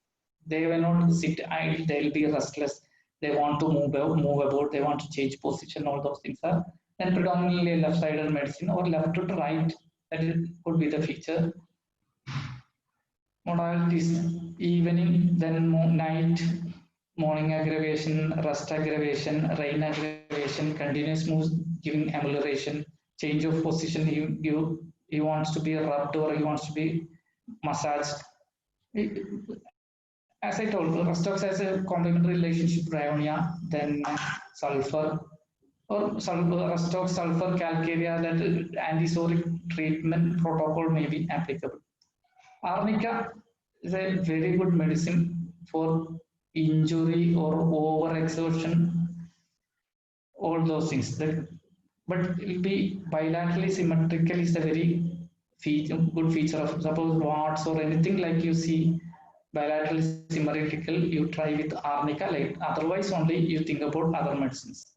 Speaker 2: They will not sit idle, they will be restless. They want to move about, they want to change position, all those things are. Then predominantly left-sided medicine or left to right, that could be the feature. Modalities, evening, then night, morning aggravation, rest aggravation, rain aggravation, continuous moves giving amelioration, change of position, he wants to be rubbed or he wants to be massaged. As I told, Restox has a complementary relationship Bryonia, then sulfur, or Restox, sulfur, calcarea, that antisoric treatment protocol may be applicable. Arnica is a very good medicine for injury or overexertion, all those things. But it will be bilaterally symmetrical is a very good feature of suppose warts or anything like you see bilaterally symmetrical, you try with arnica, like otherwise only you think about other medicines.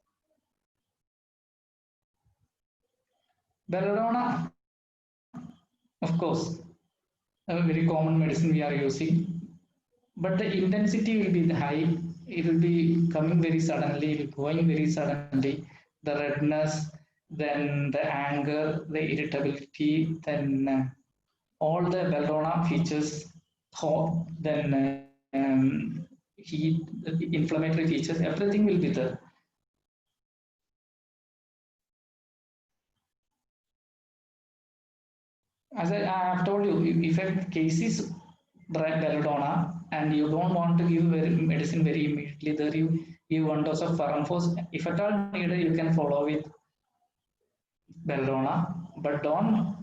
Speaker 2: Belladonna, of course, a very common medicine we are using, but the intensity will be high. It will be coming very suddenly, going very suddenly. The redness, then the anger, the irritability, then all the belladonna features, hot, then heat, inflammatory features, everything will be there. As I have told you, if a case is belladonna and you don't want to give medicine very immediately, there you give one dose of Paramphos. If at all needed, you can follow with belladonna, but don't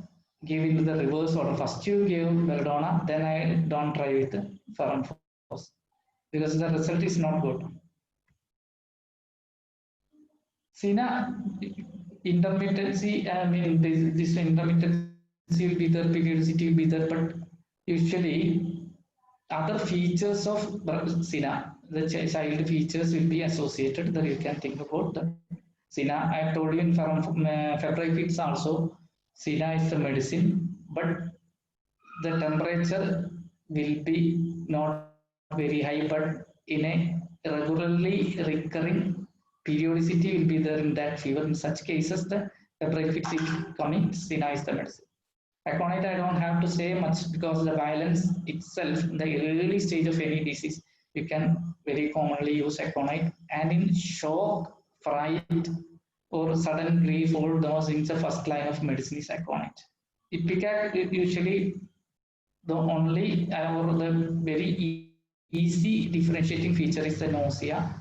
Speaker 2: give it the reverse order. First you give belladonna, then I don't try with Paramphos because the result is not good. Sina intermittency, I mean, this intermittency will be there, periodicity will be there, but usually other features of Sina, the child features will be associated that you can think about. The Sina, I have told you in February fits also, Sina is the medicine, but the temperature will be not very high, but in a regularly recurring periodicity will be there in that fever. In such cases, the February fits is coming, Sina is the medicine. Aconite, I don't have to say much because the violence itself, in the early stage of any disease, you can very commonly use aconite. And in shock, fright, or sudden grief, all those things, the first line of medicine is aconite. Ipecac usually the only or the very easy differentiating feature is the nausea.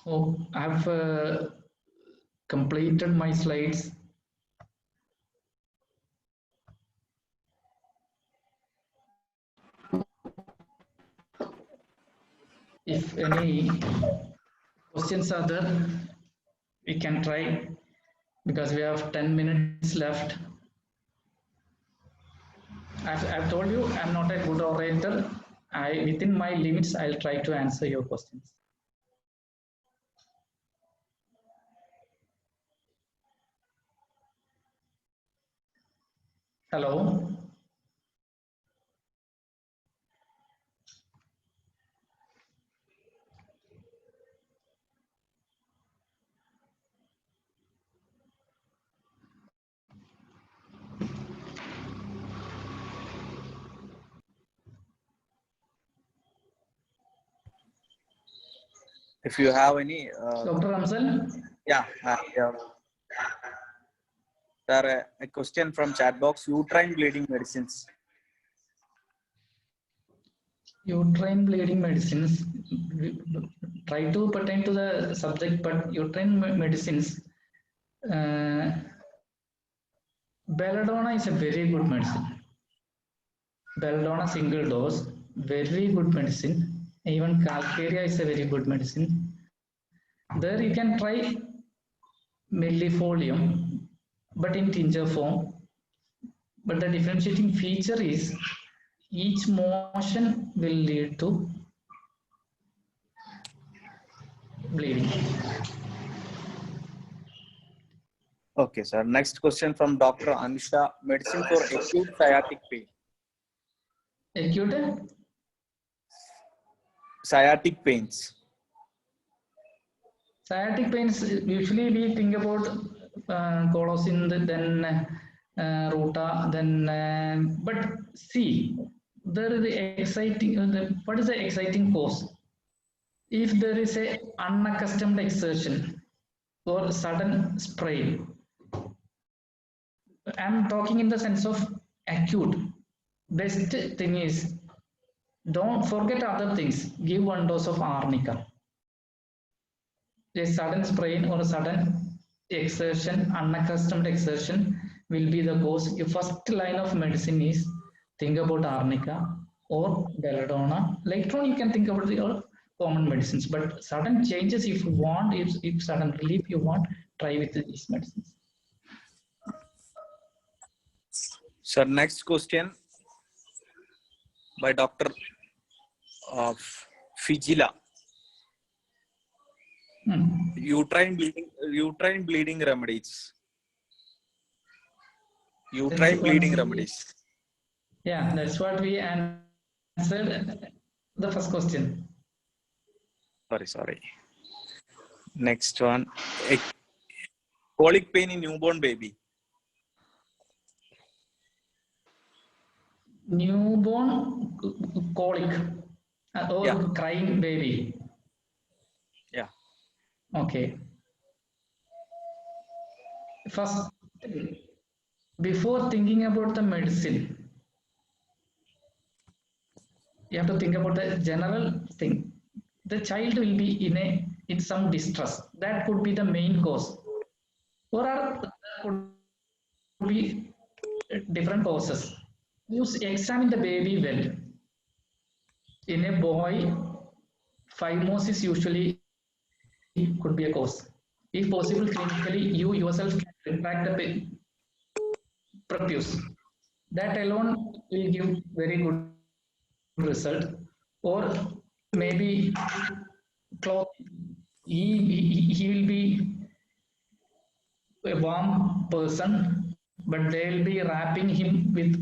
Speaker 2: Oh, I have completed my slides. If any questions are there, we can try because we have 10 minutes left. I've told you I'm not a good orator. Within my limits, I'll try to answer your questions. Hello.
Speaker 4: If you have any,
Speaker 2: Dr. Ramsal?
Speaker 4: yeah, yeah. There a question from chat box. Uterine bleeding medicines.
Speaker 2: Uterine bleeding medicines, try to pertain to the subject, but uterine medicines, belladonna is a very good medicine. Belladonna single dose, very good medicine. Even calcarea is a very good medicine. There you can try millifolium, but in tincture form. But the differentiating feature is each motion will lead to bleeding.
Speaker 4: Okay, sir. Next question from Dr. Anisha. Medicine for acute sciatic pain.
Speaker 2: Acute
Speaker 4: Sciatic pains.
Speaker 2: sciatic pains, usually we think about colocin, then ruta, then but see, there is the exciting. What is the exciting cause? If there is a unaccustomed exertion or sudden sprain, I'm talking in the sense of acute. Best thing is don't forget other things. Give 1 dose of arnica. A sudden sprain or a sudden exertion, unaccustomed exertion will be the cause. Your first line of medicine is think about arnica or belladonna. Later on, you can think about the common medicines. But sudden changes, if you want, if sudden relief you want, try with these medicines.
Speaker 4: Sir, next question by Dr. Fijila. Uterine bleeding remedies. Uterine bleeding remedies.
Speaker 2: Yeah, that's what we answered the first question.
Speaker 4: Sorry. Next one. Colic pain in newborn baby.
Speaker 2: Newborn colic or
Speaker 4: Yeah.
Speaker 2: crying baby.
Speaker 4: Yeah.
Speaker 2: Okay. First, before thinking about the medicine, you have to think about the general thing. The child will be in some distress. That could be the main cause. Or there could be different causes. You examine the baby well. In a boy, phimosis usually could be a cause. If possible, clinically, you yourself can retract the prepuce. That alone will give very good result. Or maybe cloth. He will be a warm person, but they'll be wrapping him with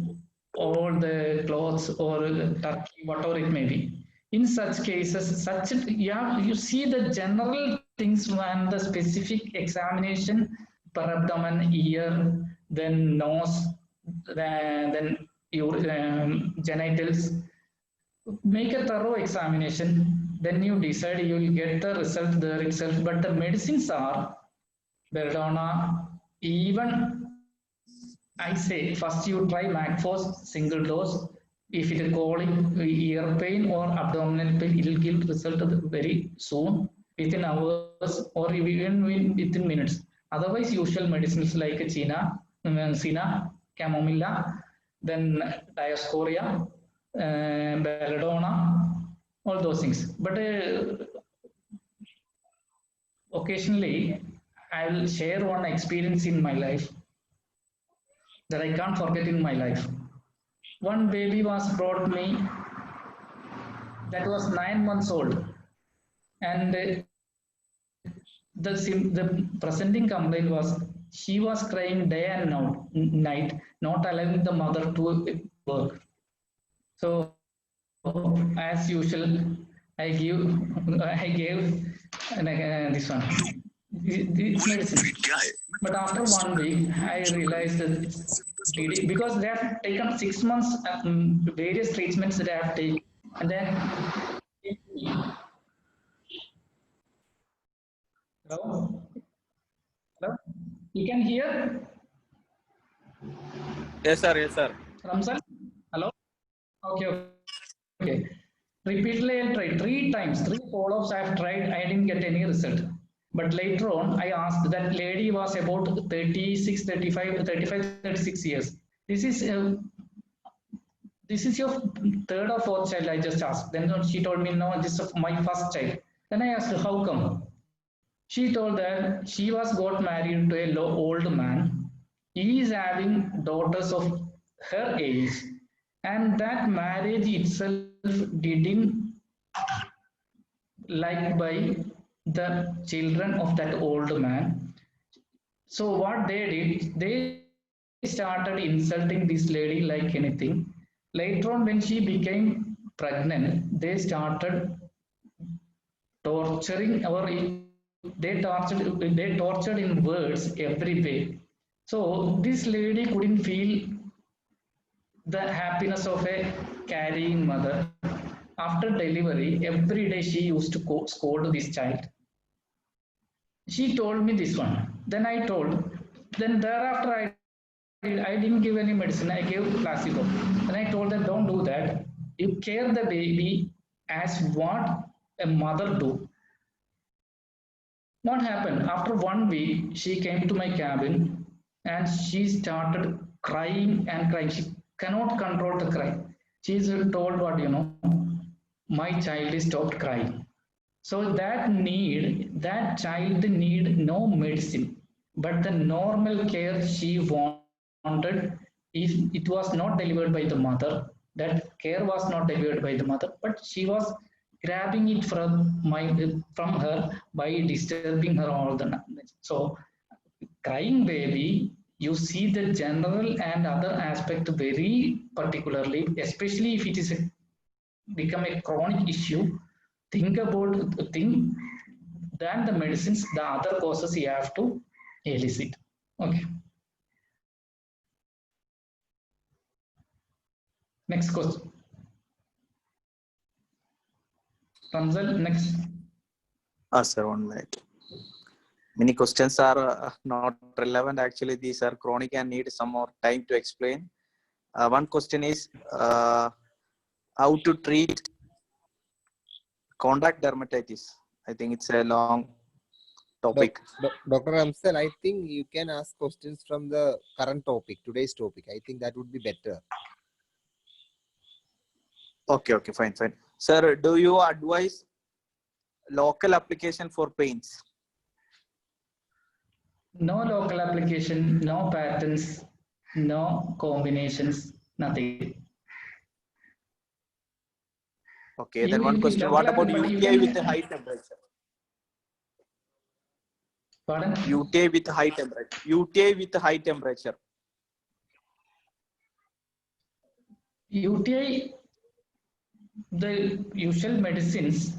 Speaker 2: all the clothes or turkey, whatever it may be. In such cases, you see the general things and the specific examination per abdomen, ear, then nose, then your genitals. Make a thorough examination, then you decide you will get the result there itself. But the medicines are belladonna. Even I say first you try Macphos single dose. If it is colic, ear pain or abdominal pain, it will give result very soon, within hours or even within minutes. Otherwise, usual medicines like China, Sina, Chamomilla, then Diascoria, belladonna, all those things. But occasionally, I will share one experience in my life that I can't forget in my life. One baby was brought me that was 9 months old, and the presenting complaint was she was crying day and night, not allowing the mother to work. So as usual, I gave this one, this medicine. But after 1 week, I realized that bleeding, because they have taken 6 months various treatments that I have taken, and then hello, you can hear.
Speaker 4: Yes, sir. Yes, sir.
Speaker 2: Ramsal? Hello? Okay, okay. Repeatedly I tried 3 times, 3 follow-ups I have tried, I didn't get any result. But later on, I asked, that lady was about 36, 35, 35, 36 years. This is your third or fourth child, I just asked. Then she told me, no, this is my first child. Then I asked, how come? She told that she was got married to a old man. He is having daughters of her age, and that marriage itself didn't liked by the children of that old man. So what they did, they started insulting this lady like anything. Later on, when she became pregnant, they started torturing or they tortured in words every way. So this lady couldn't feel the happiness of a carrying mother. After delivery, every day she used to scold this child. She told me this one. Then I told. Then thereafter I didn't give any medicine. I gave placebo. Then I told them, don't do that. You care the baby as what a mother do. What happened? After 1 week, she came to my cabin and she started crying and crying. She cannot control the cry. She is told what, my child is stopped crying. So that child need no medicine, but the normal care she wanted, if it was not delivered by the mother, that care was not delivered by the mother, but she was grabbing it from her by disturbing her all the time. So crying baby, you see the general and other aspect very particularly, especially if it is become a chronic issue. Think than the medicines, the other causes you have to elicit. Okay. Next question. Ramzal, next.
Speaker 4: Sir, 1 minute. Many questions are not relevant. Actually, these are chronic and need some more time to explain. One question is how to treat contact dermatitis. I think it's a long topic.
Speaker 1: Dr. Ramsal, I think you can ask questions from the current topic, today's topic. I think that would be better.
Speaker 4: Okay, fine. Sir, do you advise local application for pains?
Speaker 2: No local application, no patterns, no combinations, nothing.
Speaker 4: Okay, then one question. What about UTI with high temperature?
Speaker 2: Pardon?
Speaker 4: UTI with high temperature. UTI with high temperature.
Speaker 2: UTI, the usual medicines,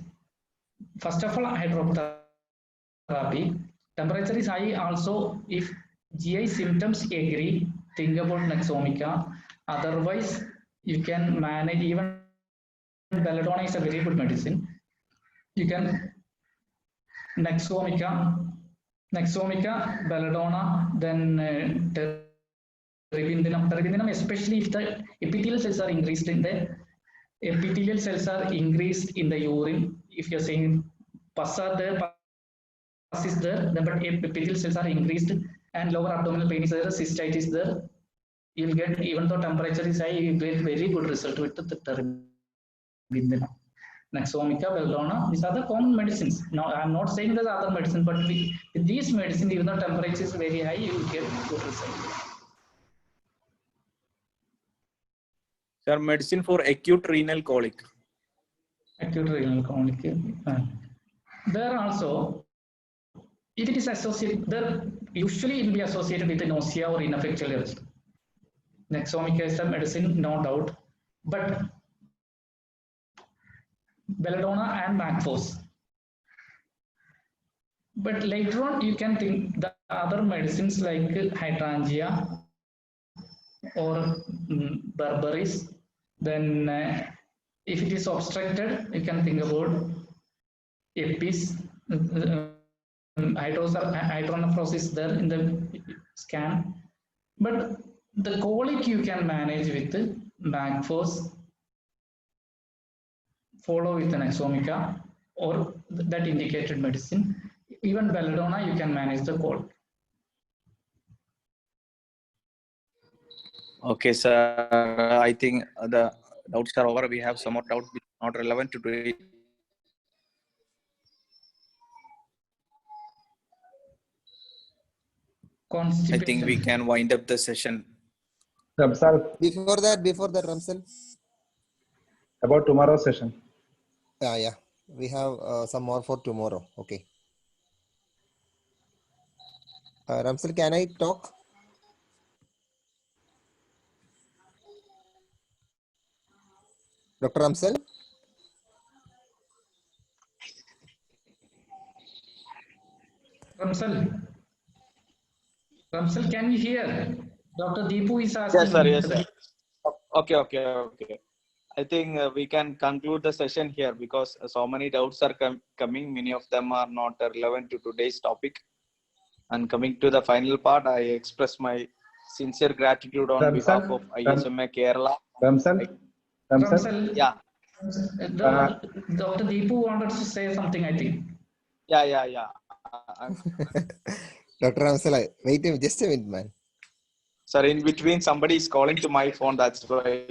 Speaker 2: first of all, hydrotherapy. Temperature is high also. If GI symptoms agree, think about Nexomica. Otherwise, you can manage. Even belladonna is a very good medicine. You can Nexomica, belladonna, then terbinafine, especially if the epithelial cells are increased in the urine. If you're saying pus are there, pus is there, then but epithelial cells are increased and lower abdominal pain is there, cystitis is there, you'll get, even though temperature is high, you get very good result with the terbinafine. Nexomica, belladonna, these are the common medicines. Now, I'm not saying there's other medicine, but with these medicines, even though temperature is very high, you will get good result.
Speaker 4: Sir, medicine for acute renal colic.
Speaker 2: Acute renal colic. There also, if it is associated, there usually it will be associated with the nausea or ineffectual urge. Nexomica is a medicine, no doubt, but belladonna and Macphos. But later on, you can think the other medicines like hydrangea or berberis. Then, if it is obstructed, you can think about epis. Hydronephrosis there in the scan. But The colic you can manage with the Magforce, follow with an Exomica or that indicated medicine. Even belladonna, you can manage the cold.
Speaker 4: Okay, sir. I think the doubts are over. We have some more doubts which are not relevant to today. I think we can wind up the session.
Speaker 6: Ramsal,
Speaker 1: Before that, Ramsal.
Speaker 6: about tomorrow's session.
Speaker 1: Yeah. We have some more for tomorrow. Okay. Ramsal, can I talk? Dr. Ramsal?
Speaker 2: Ramsal, can you hear? Dr. Deepu is asking.
Speaker 4: Yes, sir. Yes, sir. Okay. I think we can conclude the session here because so many doubts are coming. Many of them are not relevant to today's topic. And coming to the final part, I express my sincere gratitude on behalf of ISMA Kerala.
Speaker 6: Ramsal?
Speaker 4: Yeah.
Speaker 2: Dr. Deepu wanted to say something, I think.
Speaker 4: Yeah.
Speaker 1: Dr. Ramsal, wait just a minute, man.
Speaker 4: Sir, in between, somebody is calling to my phone. That's why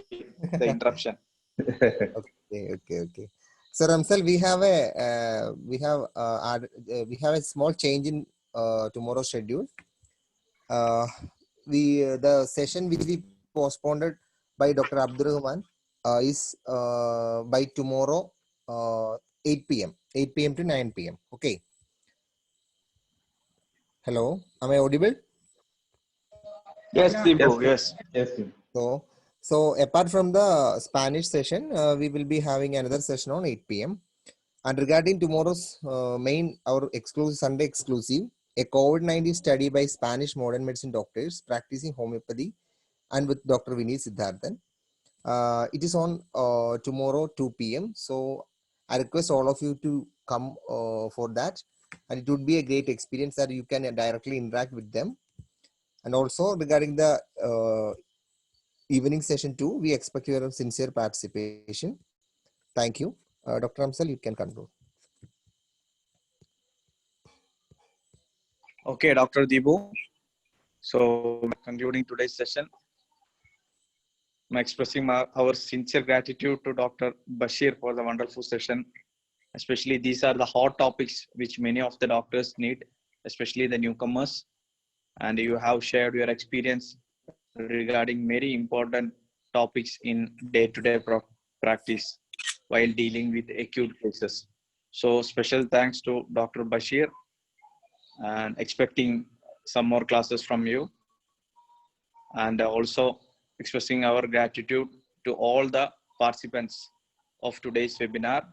Speaker 4: the interruption.
Speaker 1: Okay. So Ramsal, we have a small change in tomorrow's schedule. The session which we postponed by Dr. Abdurrahman is by tomorrow 8 p.m. to 9 p.m. Okay. Hello, am I audible?
Speaker 4: Yes, Deepu. Yes.
Speaker 1: So apart from the Spanish session, we will be having another session on 8 p.m. And regarding tomorrow's our exclusive Sunday exclusive, a COVID-19 study by Spanish modern medicine doctors practicing homeopathy and with Dr. Vinny Siddharthan. It is on tomorrow 2 p.m. So I request all of you to come for that, and it would be a great experience that you can directly interact with them. And also regarding the evening session 2, we expect your sincere participation. Thank you. Dr. Ramsal, you can conclude.
Speaker 4: Okay, Dr. Deepu. So, concluding today's session, I'm expressing our sincere gratitude to Dr. Basheer for the wonderful session. Especially these are the hot topics which many of the doctors need, especially the newcomers. And you have shared your experience regarding very important topics in day-to-day practice while dealing with acute cases. So special thanks to Dr. Basheer and expecting some more classes from you. And also expressing our gratitude to all the participants of today's webinar.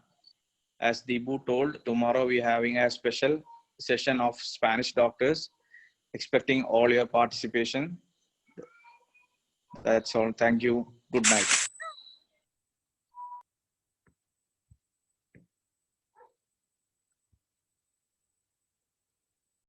Speaker 4: As Deepu told, tomorrow we are having a special session of Spanish doctors, expecting all your participation. That's all. Thank you. Good night.